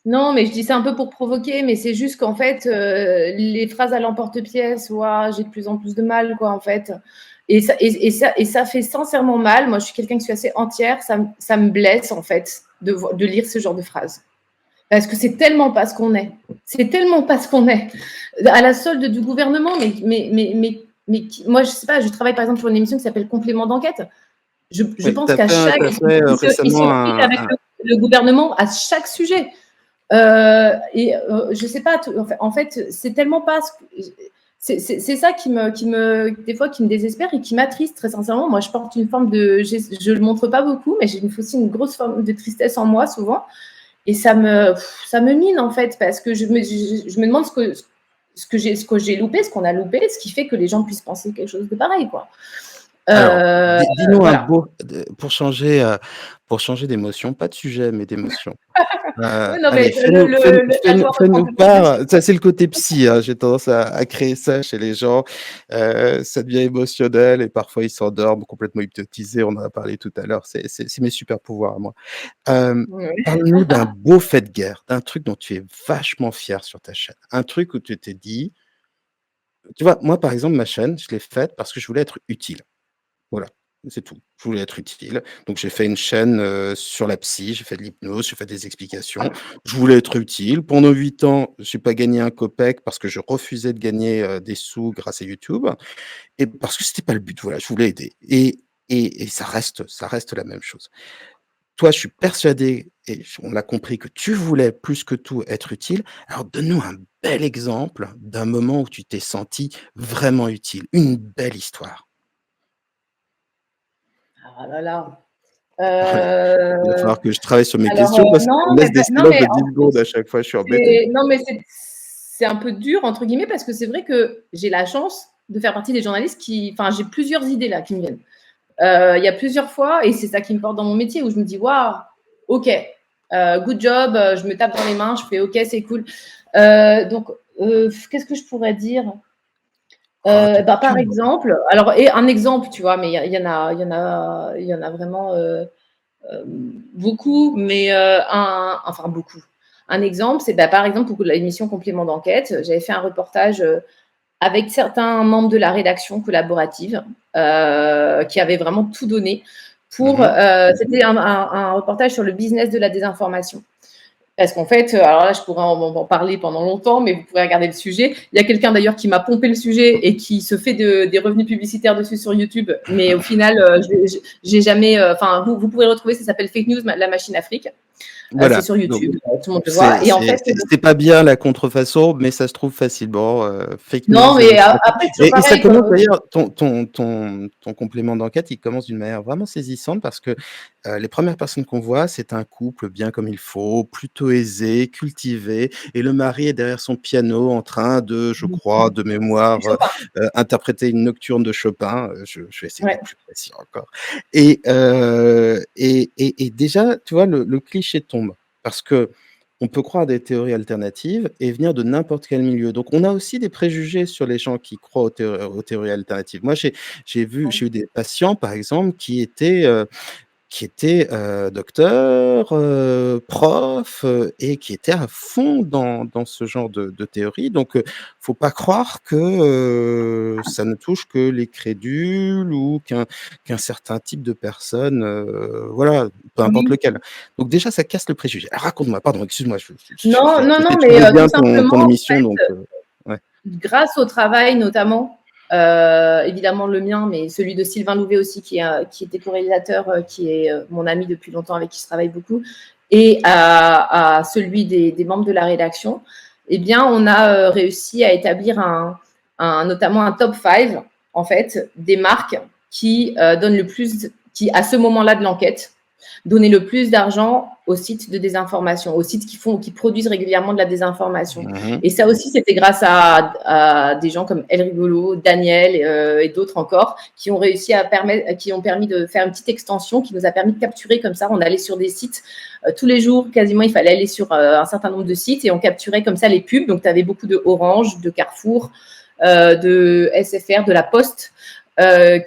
Non, mais je dis ça un peu pour provoquer, mais c'est juste qu'en fait, les phrases à l'emporte-pièce, ouah, j'ai de plus en plus de mal, quoi, en fait. Et ça fait sincèrement mal. Moi, je suis quelqu'un qui suis assez entière. Ça me blesse, en fait, de lire ce genre de phrases. Parce que c'est tellement pas ce qu'on est. C'est tellement pas ce qu'on est. À la solde du gouvernement, moi, je sais pas, je travaille par exemple sur une émission qui s'appelle Complément d'enquête. Je Oui, pense qu'à chaque. Ils se récemment fritent avec le gouvernement à chaque sujet. Je sais pas, en fait, c'est tellement pas. C'est ça des fois, qui me désespère et qui m'attriste, très sincèrement. Moi, je porte une forme de. Je le montre pas beaucoup, mais j'ai aussi une grosse forme de tristesse en moi, souvent. Et ça me mine, en fait, parce que je me demande ce que j'ai loupé, ce qu'on a loupé, ce qui fait que les gens puissent penser quelque chose de pareil, quoi. Alors, dis-nous un Voilà. beau, pour changer d'émotion, pas de sujet, mais d'émotion. Oui, non, mais Allez, la joie reprend fais-nous un peu plus part. Ça, c'est le côté psy, hein. J'ai tendance à créer ça chez les gens. Ça devient émotionnel et parfois ils s'endorment complètement hypnotisés. On en a parlé tout à l'heure. C'est mes super pouvoirs à moi. ouais. Parle-nous d'un beau fait de guerre, d'un truc dont tu es vachement fier sur ta chaîne. Un truc où tu t'es dit, tu vois, moi, par exemple, ma chaîne, je l'ai faite parce que je voulais être utile. Voilà, c'est tout. Je voulais être utile. Donc j'ai fait une chaîne, sur la psy, j'ai fait de l'hypnose, j'ai fait des explications. Je voulais être utile. Pendant 8 ans, j'ai pas gagné un copec parce que je refusais de gagner, des sous grâce à YouTube et parce que c'était pas le but. Voilà, je voulais aider et ça reste la même chose. Toi, je suis persuadé et on l'a compris que tu voulais plus que tout être utile. Alors donne-nous un bel exemple d'un moment où tu t'es senti vraiment utile, une belle histoire. Ah là là. Voilà. Il va Euh, falloir que je travaille sur mes alors, questions parce que tu non, me laisses des non, silences mais de en 10 fait, secondes à chaque fois, je suis embêté. non, mais c'est un peu dur, entre guillemets, parce que c'est vrai que j'ai la chance de faire partie des journalistes qui. Enfin, j'ai plusieurs idées là qui me viennent. Il y a plusieurs fois, et c'est ça qui me porte dans mon métier, où je me dis, waouh, ok, good job, je me tape dans les mains, je fais ok, c'est cool. Donc, qu'est-ce que je pourrais dire? Ah, tout ce que tu Par veux. exemple, alors, et un exemple, tu vois, mais il y en a vraiment beaucoup, mais enfin beaucoup. Un exemple, c'est par exemple pour l'émission Complément d'enquête, j'avais fait un reportage avec certains membres de la rédaction collaborative qui avaient vraiment tout donné pour. Mmh. C'était un reportage sur le business de la désinformation. Parce qu'en fait, alors là, je pourrais en parler pendant longtemps, mais vous pourrez regarder le sujet. Il y a quelqu'un d'ailleurs qui m'a pompé le sujet et qui se fait des revenus publicitaires dessus sur YouTube. Mais au final, j'ai jamais. Enfin, vous pourrez le retrouver, ça s'appelle Fake News, la machine Afrique. C'est Voilà, sur donc YouTube, tout le monde le voit. Et en fait, c'est pas bien la contrefaçon, mais ça se trouve facilement, fake news, non, mais machine à après, c'est et ça pareil. commence d'ailleurs ton complément d'enquête, il commence d'une manière vraiment saisissante parce que, les premières personnes qu'on voit, c'est un couple bien comme il faut, plutôt aisé, cultivé et le mari est derrière son piano en train de, je crois, de mémoire, Chopin. interpréter une nocturne de Chopin, je vais essayer Ouais. d'être plus précis encore et déjà, tu vois, le cliché tombe parce qu'on peut croire à des théories alternatives et venir de n'importe quel milieu. Donc on a aussi des préjugés sur les gens qui croient aux théories alternatives. Moi, j'ai eu des patients, par exemple, qui étaient docteurs, profs, et qui étaient à fond dans ce genre de théorie. Donc, faut pas croire que, ça ne touche que les crédules ou qu'un certain type de personnes, voilà, peu importe Oui. lequel. Donc déjà, ça casse le préjugé. Alors raconte-moi, pardon, excuse-moi, Non, non, je sais non, que tu mais veux tout bien simplement, ton émission, donc ouais. grâce au travail notamment, évidemment le mien, mais celui de Sylvain Louvet aussi, qui était co-réalisateur, qui est mon ami depuis longtemps, avec qui je travaille beaucoup, et à celui des membres de la rédaction, eh bien, on a réussi à établir notamment un top 5, en fait, des marques qui donnent le plus, qui, à ce moment-là de l'enquête, donner le plus d'argent aux sites de désinformation, aux sites qui produisent régulièrement de la désinformation. Mmh. Et ça aussi, c'était grâce à des gens comme El Rigolo, Daniel et d'autres encore, qui ont réussi qui ont permis de faire une petite extension qui nous a permis de capturer comme ça. On allait sur des sites tous les jours, quasiment, il fallait aller sur un certain nombre de sites et on capturait comme ça les pubs. Donc, tu avais beaucoup de Orange, de Carrefour, de SFR, de la Poste,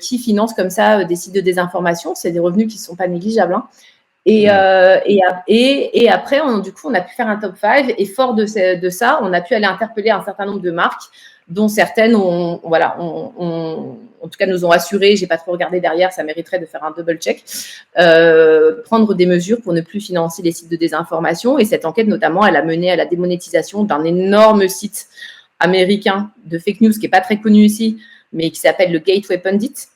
qui financent comme ça des sites de désinformation. C'est des revenus qui ne sont pas négligeables. Hein. Mmh. Et après, du coup, on a pu faire un top 5 et fort de ça, on a pu aller interpeller un certain nombre de marques, dont certaines en tout cas, nous ont assuré, j'ai pas trop regardé derrière, ça mériterait de faire un double check, prendre des mesures pour ne plus financer les sites de désinformation. Et cette enquête, notamment, elle a mené à la démonétisation d'un énorme site américain de fake news qui est pas très connu ici, mais qui s'appelle le Gateway Pundit.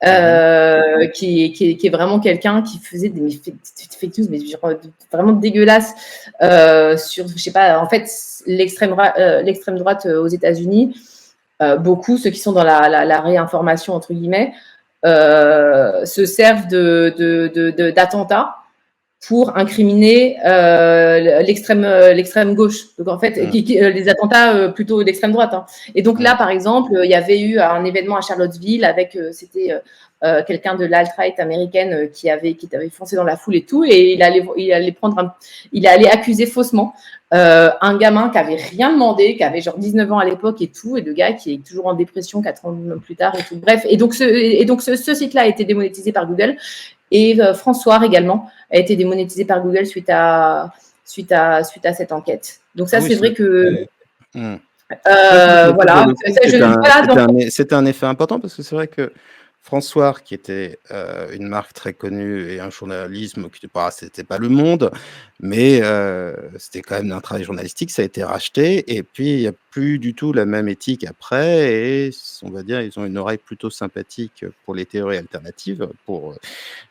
Mmh. Qui est vraiment quelqu'un qui faisait des fake news, mais vraiment dégueulasses sur, je sais pas, en fait, l'extrême droite aux États-Unis, beaucoup, ceux qui sont dans la réinformation, entre guillemets, se servent d'attentats pour incriminer l'extrême gauche. Donc en fait, les attentats plutôt d'extrême droite. Hein. Et donc là, par exemple, il y avait eu un événement à Charlottesville avec c'était quelqu'un de l'alt-right américaine qui avait foncé dans la foule et tout, et il allait accuser faussement un gamin qui avait rien demandé, qui avait genre 19 ans à l'époque et tout, et le gars qui est toujours en dépression 4 ans plus tard et tout. Bref, et donc ce site-là a été démonétisé par Google. Et François également a été démonétisé par Google suite à cette enquête. Donc ça, c'est vrai que voilà. C'était un effet important parce que c'est vrai que François, qui était une marque très connue et un journalisme qui c'était pas Le Monde, mais c'était quand même un travail journalistique, ça a été racheté et puis il n'y a plus du tout la même éthique après et on va dire ils ont une oreille plutôt sympathique pour les théories alternatives.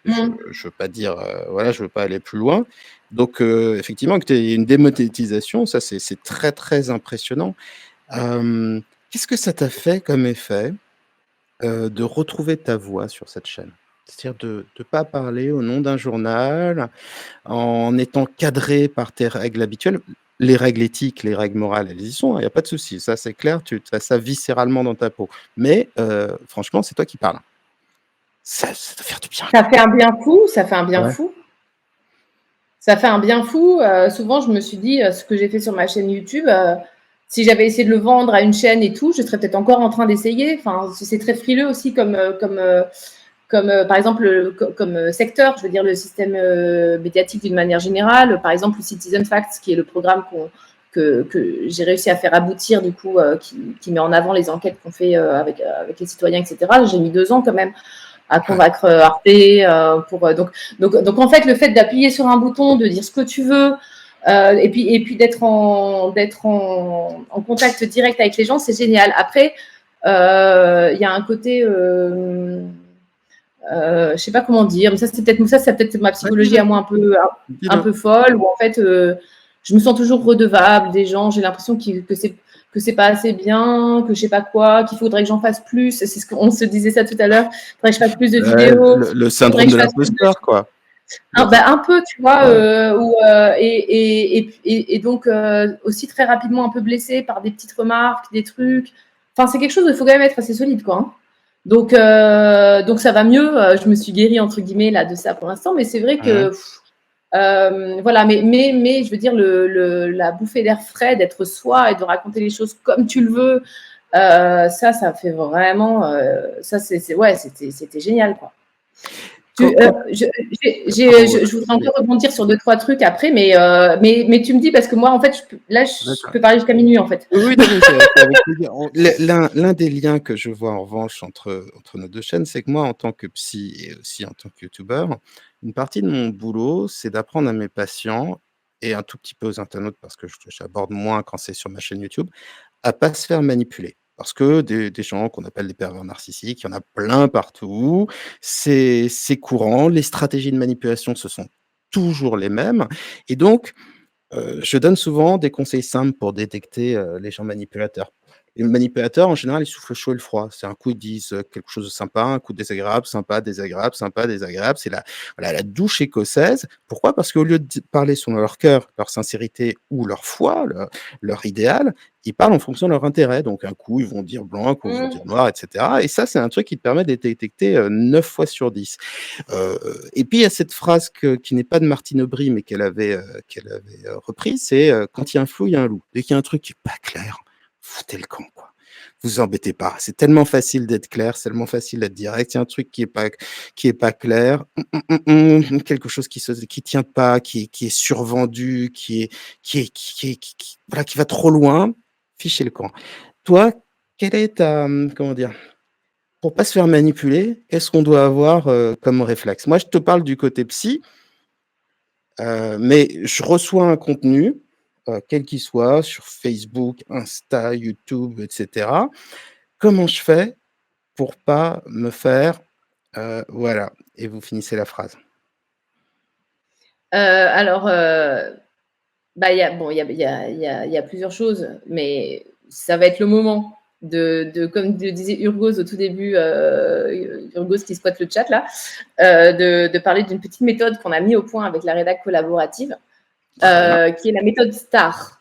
Je veux pas dire, voilà, je veux pas aller plus loin. Donc effectivement, que tu aies une démonétisation, ça c'est très très impressionnant. Qu'est-ce que ça t'a fait comme effet de retrouver ta voix sur cette chaîne? C'est-à-dire de ne pas parler au nom d'un journal, en étant cadré par tes règles habituelles. Les règles éthiques, les règles morales, elles y sont, il n'y a pas de souci. Ça, c'est clair, tu as ça viscéralement dans ta peau. Mais franchement, c'est toi qui parles. Ça doit faire du bien. Ça fait un bien fou, ça fait un bien fou. Ça fait un bien fou. Souvent, je me suis dit, ce que j'ai fait sur ma chaîne YouTube, si j'avais essayé de le vendre à une chaîne et tout, je serais peut-être encore en train d'essayer. Enfin, c'est très frileux aussi comme par exemple, comme secteur, je veux dire, le système médiatique d'une manière générale. Par exemple, le Citizen Facts, qui est le programme que j'ai réussi à faire aboutir, du coup, qui met en avant les enquêtes qu'on fait avec les citoyens, etc. J'ai mis 2 ans quand même à convaincre Arte donc en fait le fait d'appuyer sur un bouton, de dire ce que tu veux et puis d'être en contact direct avec les gens, c'est génial. Après il y a un côté je sais pas comment dire, mais ça c'est peut-être ma psychologie à moi un peu folle, où en fait je me sens toujours redevable des gens, j'ai l'impression que c'est pas assez bien, que je sais pas quoi, qu'il faudrait que j'en fasse plus. C'est ce qu'on se disait ça tout à l'heure. Il faudrait que je fasse plus de vidéos. Le syndrome de l'imposteur, quoi. Un peu, tu vois, et donc aussi très rapidement un peu blessée par des petites remarques, des trucs. Enfin, c'est quelque chose où il faut quand même être assez solide, quoi. Hein. Donc ça va mieux. Je me suis guérie entre guillemets là de ça pour l'instant, mais c'est vrai que voilà. Mais je veux dire la bouffée d'air frais, d'être soi et de raconter les choses comme tu le veux, ça fait vraiment. Ça c'était génial, quoi. Je voudrais encore rebondir sur 2-3 trucs après, mais tu me dis parce que moi, en fait, je peux parler jusqu'à minuit, en fait. Oui, c'est avec plaisir. L'un des liens que je vois en revanche entre nos deux chaînes, c'est que moi, en tant que psy et aussi en tant que youtubeur, une partie de mon boulot, c'est d'apprendre à mes patients et un tout petit peu aux internautes, parce que j'aborde moins quand c'est sur ma chaîne YouTube, à pas se faire manipuler. Parce que des gens qu'on appelle des pervers narcissiques, il y en a plein partout, c'est courant, les stratégies de manipulation, ce sont toujours les mêmes et donc je donne souvent des conseils simples pour détecter, les gens manipulateurs. Les manipulateurs, en général, ils soufflent le chaud et le froid. C'est un coup, ils disent, quelque chose de sympa, un coup désagréable, sympa, désagréable, sympa, désagréable. C'est la douche écossaise. Pourquoi? Parce qu'au lieu de parler selon leur cœur, leur sincérité ou leur foi, leur idéal, ils parlent en fonction de leur intérêt. Donc un coup, ils vont dire blanc, un coup, ils vont dire noir, et cetera et ça, c'est un truc qui te permet de détecter, 9 fois sur 10. Et puis il y a cette phrase qui n'est pas de Martine Aubry, mais qu'elle avait reprise, c'est quand il y a un flou, il y a un loup. Dès qu'il y a un truc qui n'est pas clair, foutez le camp, quoi. Vous embêtez pas. C'est tellement facile d'être clair, c'est tellement facile d'être direct. Il y a un truc qui est pas clair, quelque chose qui tient pas, qui est survendu, voilà, qui va trop loin. Fichez le camp. Toi, quelle est ta, comment dire, pour pas se faire manipuler, qu'est-ce qu'on doit avoir comme réflexe? Moi, je te parle du côté psy, mais je reçois un contenu, quel qu'il soit, sur Facebook, Insta, YouTube, et cetera. Comment je fais pour pas me faire, voilà, et vous finissez la phrase. Alors, il y a plusieurs choses, mais ça va être le moment. comme disait Urgos au tout début, Urgos qui squatte le chat là, de parler d'une petite méthode qu'on a mis au point avec la rédac collaborative, qui est la méthode STAR.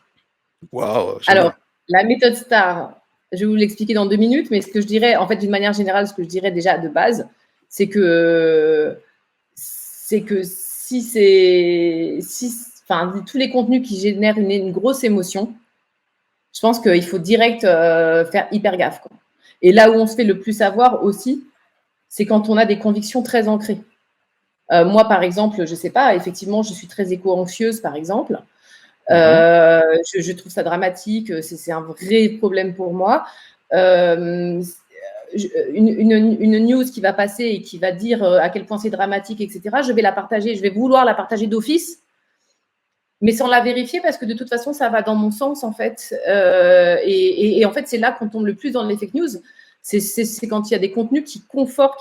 Waouh. Alors, la méthode STAR, je vais vous l'expliquer dans 2 minutes, mais ce que je dirais, en fait, d'une manière générale, ce que je dirais déjà de base, c'est que tous les contenus qui génèrent une grosse émotion, je pense qu'il faut direct faire hyper gaffe, quoi. Et là où on se fait le plus avoir aussi, c'est quand on a des convictions très ancrées. Moi, par exemple, je ne sais pas, effectivement, je suis très éco-anxieuse, par exemple. Je trouve ça dramatique, c'est un vrai problème pour moi. Une news qui va passer et qui va dire à quel point c'est dramatique, etc., je vais la partager, je vais vouloir la partager d'office, mais sans la vérifier parce que de toute façon, ça va dans mon sens, en fait. Et en fait, c'est là qu'on tombe le plus dans les fake news. C'est quand il y a des contenus qui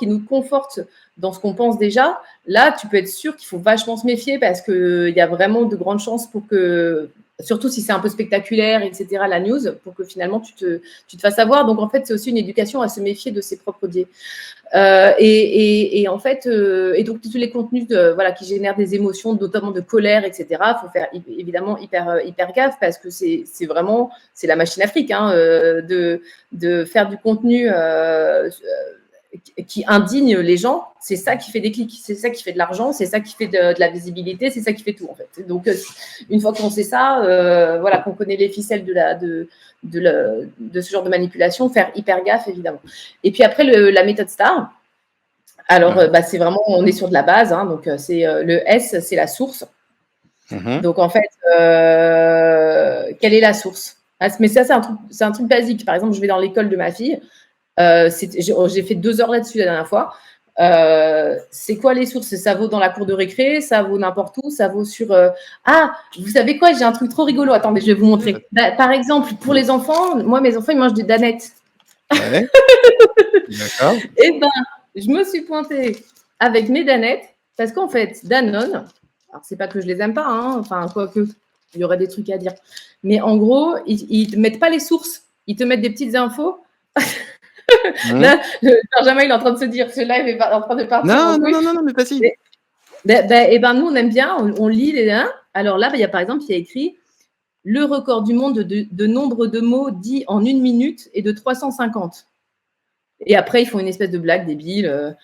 nous confortent dans ce qu'on pense déjà. Là, tu peux être sûr qu'il faut vachement se méfier parce qu'il y a vraiment de grandes chances pour que, surtout si c'est un peu spectaculaire, etc., la news, pour que finalement tu te fasses avoir. Donc, en fait, c'est aussi une éducation à se méfier de ses propres biais. Et en fait, et donc tous les contenus qui génèrent des émotions, notamment de colère, etc. Il faut faire évidemment hyper gaffe parce que c'est la machine afrique de faire du contenu qui indigne les gens. C'est ça qui fait des clics, c'est ça qui fait de l'argent, c'est ça qui fait de la visibilité, c'est ça qui fait tout en fait. Donc une fois qu'on sait ça, qu'on connaît les ficelles de ce genre de manipulation, faire hyper gaffe évidemment. Et puis après la méthode STAR. Alors c'est vraiment, on est sur de la base, donc c'est le S, c'est la source. Donc en fait, quelle est la source? Mais ça c'est un truc basique. Par exemple, je vais dans l'école de ma fille. J'ai fait 2 heures là-dessus la dernière fois. C'est quoi les sources? Ça vaut dans la cour de récré, ça vaut n'importe où, ça vaut sur... vous savez quoi? J'ai un truc trop rigolo. Attendez, je vais vous montrer. Par exemple, pour les enfants, moi, mes enfants, ils mangent des danettes. Ouais. D'accord. Et je me suis pointée avec mes danettes parce qu'en fait, Danone, alors c'est pas que je les aime pas, enfin, quoique, il y aurait des trucs à dire. Mais en gros, ils te mettent pas les sources. Ils te mettent des petites infos. Là, Benjamin, il est en train de se dire, ce live est en train de partir. Non, mais pas si. Nous, on aime bien, on lit les uns. Alors là, par exemple, il y a écrit le record du monde de nombre de mots dits en 1 minute est de 350. Et après, ils font une espèce de blague débile.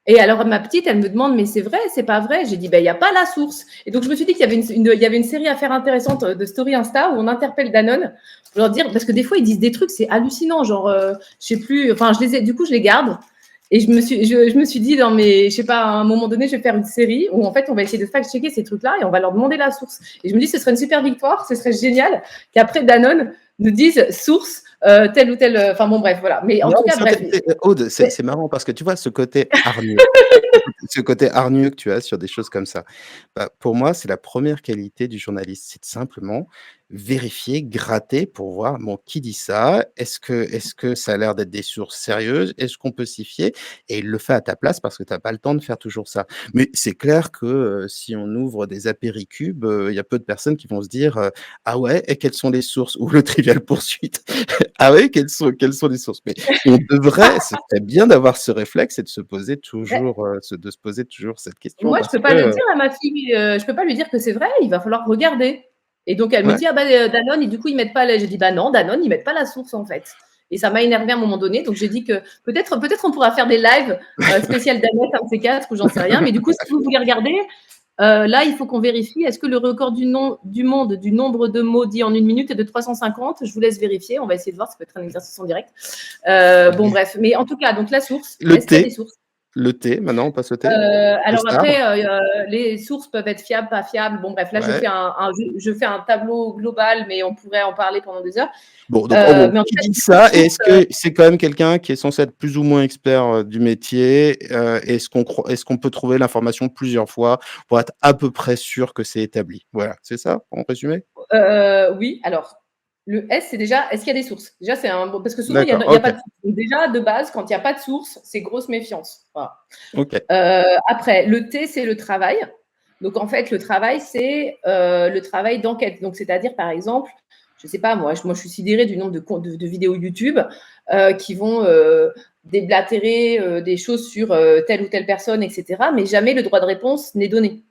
Et alors, ma petite, elle me demande, mais c'est vrai, c'est pas vrai? J'ai dit, il n'y a pas la source. Et donc, je me suis dit qu'il y avait une série à faire intéressante de story Insta où on interpelle Danone pour leur dire, parce que des fois, ils disent des trucs, c'est hallucinant. Genre, je sais plus, enfin, du coup, je les garde. Et je me suis dit, je sais pas, à un moment donné, je vais faire une série où, en fait, on va essayer de fact-checker ces trucs-là et on va leur demander la source. Et je me dis, ce serait une super victoire, ce serait génial qu'après Danone nous dise source, tel ou tel. Enfin, bon, bref, voilà. Mais en tout cas, bref. Aude, c'est marrant parce que tu vois ce côté hargneux, que tu as sur des choses comme ça. Pour moi, c'est la première qualité du journaliste. C'est simplement vérifier, gratter pour voir, qui dit ça? Est-ce que ça a l'air d'être des sources sérieuses? Est-ce qu'on peut s'y fier? Et il le fait à ta place parce que tu n'as pas le temps de faire toujours ça. Mais c'est clair que si on ouvre des apéricubes, il y a peu de personnes qui vont se dire ah ouais, et quelles sont les sources? Ou le Trivial Poursuite. Ah oui, quelles sont les sources? Mais on devrait, ce serait bien d'avoir ce réflexe et de se poser toujours, cette question. Moi, je peux pas le dire à ma fille, je peux pas lui dire que c'est vrai, il va falloir regarder. Et donc, elle me dit, Danone, et du coup, ils mettent pas j'ai dit, non, Danone, ils mettent pas la source, en fait. Et ça m'a énervé à un moment donné. Donc, j'ai dit que peut-être on pourra faire des lives spécial Danone, un de ces 4, ou j'en sais rien. Mais du coup, si vous voulez regarder, là, il faut qu'on vérifie. Est-ce que le record du monde du nombre de mots dits en 1 minute est de 350? Je vous laisse vérifier. On va essayer de voir. Ça peut être un exercice en direct. Bon, bref. Mais en tout cas, donc la source. Est-ce qu'il y a des sources? Le thé, maintenant, on passe au thé. Alors après, les sources peuvent être fiables, pas fiables. Bon, bref, là, je fais un tableau global, mais on pourrait en parler pendant des heures. Bon, donc, qui dit ça, est-ce que c'est quand même quelqu'un qui est censé être plus ou moins expert du métier? Est-ce qu'on peut trouver l'information plusieurs fois pour être à peu près sûr que c'est établi? Voilà, c'est ça, en résumé? Oui, alors... Le S, c'est déjà, est-ce qu'il y a des sources? Déjà, c'est parce que souvent, il n'y a pas de source. Donc, déjà, de base, quand il n'y a pas de source, c'est grosse méfiance. Voilà. Okay. Après, le T, c'est le travail. Donc, en fait, le travail, c'est le travail d'enquête. Donc, c'est-à-dire, par exemple, je ne sais pas, moi, je suis sidérée du nombre de vidéos YouTube qui vont déblatérer des choses sur telle ou telle personne, etc. Mais jamais le droit de réponse n'est donné.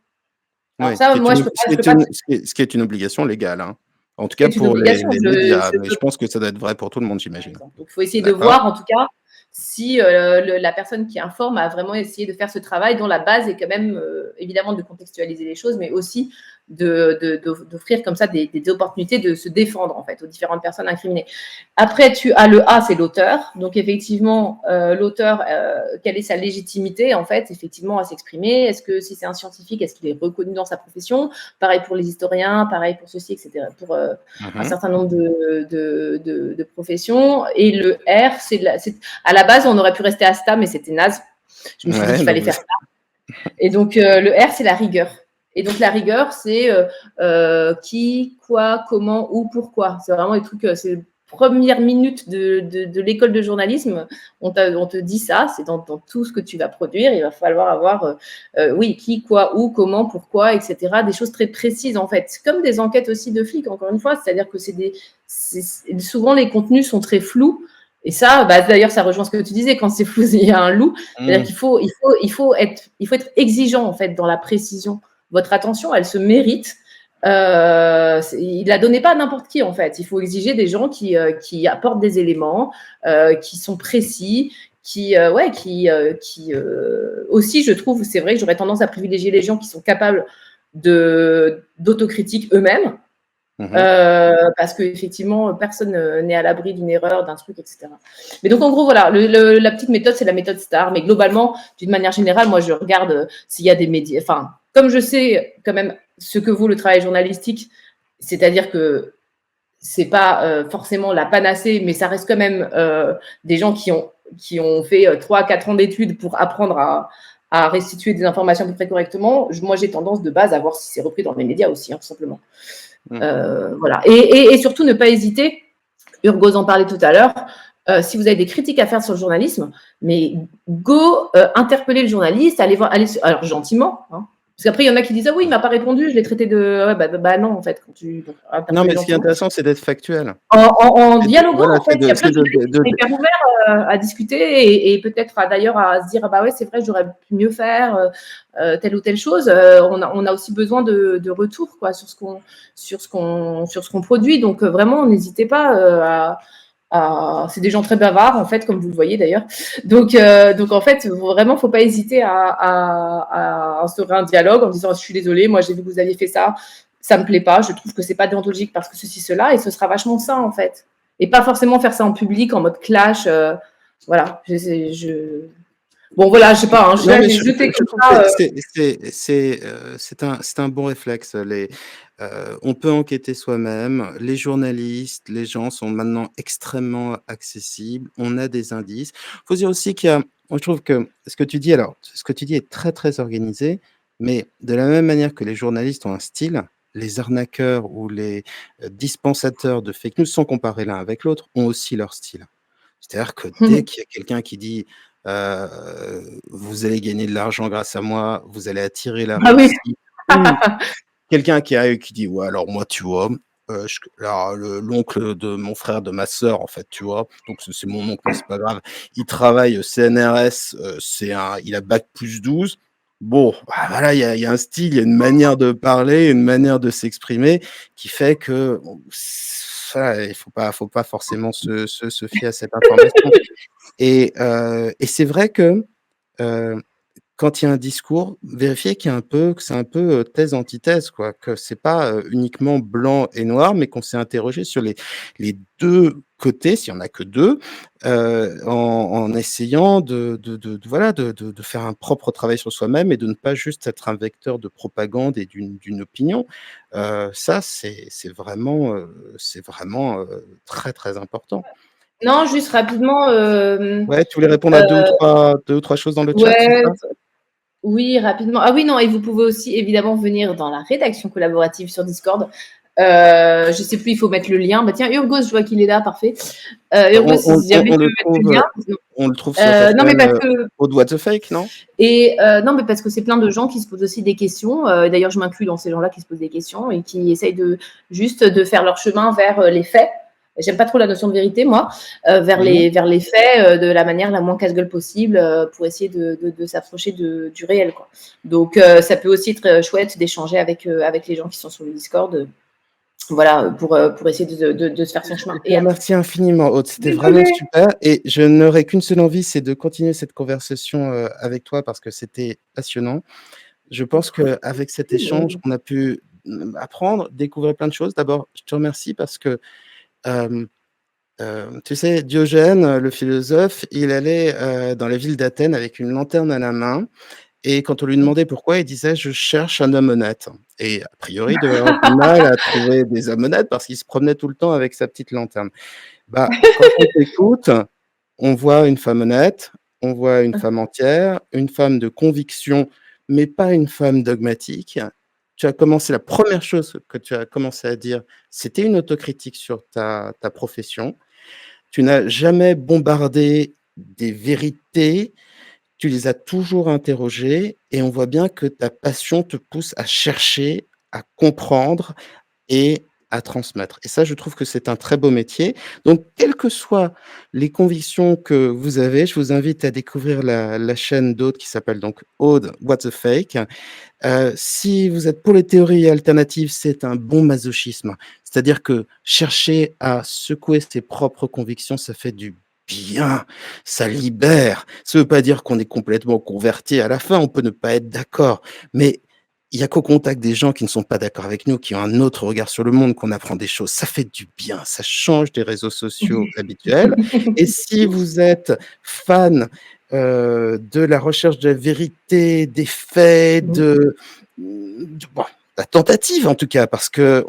Alors Oui, ce ça, qui est moi, je une peux ce pas, qui je peux est pas. une ce qui est une obligation légale, hein. En tout cas C'est une pour obligation. les médias, mais je pense que ça doit être vrai pour tout le monde, Par j'imagine. exemple. Donc, il faut essayer de D'accord. voir, en tout cas, si la personne qui informe a vraiment essayé de faire ce travail dont la base est quand même, évidemment, de contextualiser les choses, mais aussi d'offrir comme ça des opportunités de se défendre, en fait, aux différentes personnes incriminées. Après, tu as le A, c'est l'auteur. Donc, effectivement, l'auteur, quelle est sa légitimité, en fait, effectivement, à s'exprimer? Est-ce que si c'est un scientifique, est-ce qu'il est reconnu dans sa profession? Pareil pour les historiens, pareil pour ceci, etc. Pour un Mmh. certain nombre de professions. Et le R, à la base, on aurait pu rester à STA, mais c'était naze. Je me suis dit Ouais, qu'il non, fallait mais faire ça. Et donc, le R, c'est la rigueur. Et donc, la rigueur, c'est qui, quoi, comment, où, pourquoi. C'est vraiment des trucs, c'est les premières minutes de l'école de journalisme. On te dit ça, c'est dans tout ce que tu vas produire. Il va falloir avoir, oui, qui, quoi, où, comment, pourquoi, etc. Des choses très précises, en fait. C'est comme des enquêtes aussi de flics, encore une fois. C'est-à-dire que souvent, les contenus sont très flous. Et ça, bah, d'ailleurs, ça rejoint ce que tu disais, quand c'est flou, il y a un loup. C'est-à-dire mmh. qu'il faut être exigeant, en fait, dans la précision. Votre attention, elle se mérite. Il ne la donnait pas à n'importe qui, en fait. Il faut exiger des gens qui apportent des éléments, qui sont précis, qui aussi, je trouve, c'est vrai que j'aurais tendance à privilégier les gens qui sont capables d'autocritique eux-mêmes. Mmh. Parce qu'effectivement, personne n'est à l'abri d'une erreur, d'un truc, etc. Mais donc, en gros, voilà, la petite méthode, c'est la méthode STAR. Mais globalement, d'une manière générale, moi, je regarde s'il y a des médias. Enfin, comme je sais quand même ce que vaut le travail journalistique, c'est-à-dire que c'est pas forcément la panacée, mais ça reste quand même des gens qui ont fait 3 à 4 ans d'études pour apprendre à restituer des informations à peu près correctement. Moi, j'ai tendance de base à voir si c'est repris dans les médias aussi, hein, tout simplement. Mmh. Voilà. Et surtout, ne pas hésiter. Urgos en parlait tout à l'heure. Si vous avez des critiques à faire sur le journalisme, mais go interpeller le journaliste, alors gentiment, hein, parce qu'après il y en a qui disent ah oui il m'a pas répondu, je l'ai traité de ouais, bah non en fait quand tu Non, interpeller mais ce qui est gentiment, intéressant, c'est d'être factuel. en Et dialoguant voilà, en fait, il y a plein de journalistes qui de sont hyper ouverts à discuter et peut-être d'ailleurs à se dire ah bah ouais c'est vrai j'aurais pu mieux faire telle ou telle chose. On a aussi besoin de retour quoi sur ce qu'on produit, donc vraiment n'hésitez pas c'est des gens très bavards en fait, comme vous le voyez d'ailleurs. Donc en fait, vraiment, faut pas hésiter à instaurer un dialogue en disant je suis désolée, moi j'ai vu que vous aviez fait ça, ça me plaît pas, je trouve que c'est pas déontologique parce que ceci cela, et ce sera vachement sain en fait. Et pas forcément faire ça en public en mode clash. Voilà. Bon voilà, je sais pas, hein, Non, mais j'ai jeté je comme trouve que ça. c'est un bon réflexe. On peut enquêter soi-même. Les journalistes, les gens sont maintenant extrêmement accessibles. On a des indices. Faut dire aussi qu'il y a moi, je trouve que ce que tu dis est très, très organisé, mais de la même manière que les journalistes ont un style, les arnaqueurs ou les, dispensateurs de fake news, sans comparer l'un avec l'autre, ont aussi leur style. C'est-à-dire que dès qu'il y a quelqu'un qui dit vous allez gagner de l'argent grâce à moi, vous allez attirer la Ah oui. réussite, ou quelqu'un qui arrive qui dit ouais alors moi tu vois, l'oncle de mon frère, de ma sœur en fait tu vois, donc c'est mon oncle mais c'est pas grave, il travaille au CNRS, il a bac plus 12. Bon, bah, voilà, il y a un style, il y a une manière de parler, une manière de s'exprimer qui fait que bon, voilà, il faut pas forcément se fier à cette information. Et c'est vrai que, heu, quand il y a un discours, vérifier que c'est un peu, thèse, antithèse, quoi, que c'est pas, uniquement blanc et noir, mais qu'on s'est interrogé sur les 2 côtés, s'il y en a que 2, en essayant voilà, de faire un propre travail sur soi-même et de ne pas juste être un vecteur de propagande et d'une opinion. Ça, c'est vraiment, très, très important. Non, juste rapidement. Ouais, tu voulais répondre à Euh, 2 ou 3 choses dans le chat, c'est ouais, ça? oui, rapidement. Ah oui, non, et vous pouvez aussi évidemment venir dans la rédaction collaborative sur Discord. Je sais plus, il faut mettre le lien. Bah tiens, Urgos, je vois qu'il est là, parfait. On, Urgos, on- si jamais on tu le veux mettre le trouve, lien. on le trouve sur ta Non, mais chaîne parce que Aude What the Fake, non? non, mais parce que c'est plein de gens qui se posent aussi des questions. D'ailleurs, je m'inclus dans ces gens-là qui se posent des questions et qui essayent juste de faire leur chemin vers les faits. J'aime pas trop la notion de vérité, moi, vers Mhm. les faits de la manière la moins casse-gueule possible pour essayer de s'approcher du réel, quoi. Donc, ça peut aussi être chouette d'échanger avec les gens qui sont sur le Discord, voilà, pour essayer de se faire son chemin. Je te remercie infiniment, Aude. C'était vraiment Désolée. super. Et je n'aurais qu'une seule envie, c'est de continuer cette conversation avec toi parce que c'était passionnant. Je pense qu'avec cet échange, on a pu apprendre, découvrir plein de choses. D'abord, je te remercie parce que, euh, tu sais, Diogène, le philosophe, il allait dans la ville d'Athènes avec une lanterne à la main. Et quand on lui demandait pourquoi, il disait: «Je cherche un homme honnête». Et a priori, il devait avoir du mal à trouver des hommes honnêtes parce qu'il se promenait tout le temps avec sa petite lanterne. Bah, quand on t'écoute, on voit une femme honnête, on voit une femme entière, une femme de conviction, mais pas une femme dogmatique. La première chose que tu as commencé à dire, c'était une autocritique sur ta profession. Tu n'as jamais bombardé des vérités, tu les as toujours interrogées et on voit bien que ta passion te pousse à chercher, à comprendre et à transmettre. Et ça, je trouve que c'est un très beau métier. Donc, quelles que soient les convictions que vous avez, je vous invite à découvrir la chaîne d'Aude qui s'appelle donc Aude What the Fake. Si vous êtes pour les théories alternatives, c'est un bon masochisme. C'est-à-dire que chercher à secouer ses propres convictions, ça fait du bien, ça libère. Ça ne veut pas dire qu'on est complètement converti à la fin, on peut ne pas être d'accord, mais il y a qu'au contact des gens qui ne sont pas d'accord avec nous, qui ont un autre regard sur le monde, qu'on apprend des choses. Ça fait du bien, ça change des réseaux sociaux habituels. Et si vous êtes fan de la recherche de la vérité, des faits, bon, la tentative en tout cas, parce que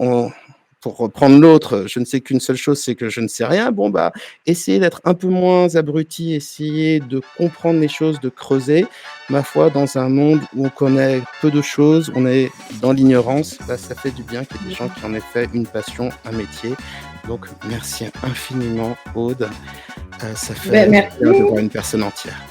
pour reprendre l'autre, je ne sais qu'une seule chose, c'est que je ne sais rien. Bon, bah, essayez d'être un peu moins abruti, essayez de comprendre les choses, de creuser. Ma foi, dans un monde où on connaît peu de choses, on est dans l'ignorance, bah, ça fait du bien qu'il y ait des gens qui en aient fait une passion, un métier. Donc, merci infiniment, Aude. Ça fait Merci. plaisir de voir une personne entière.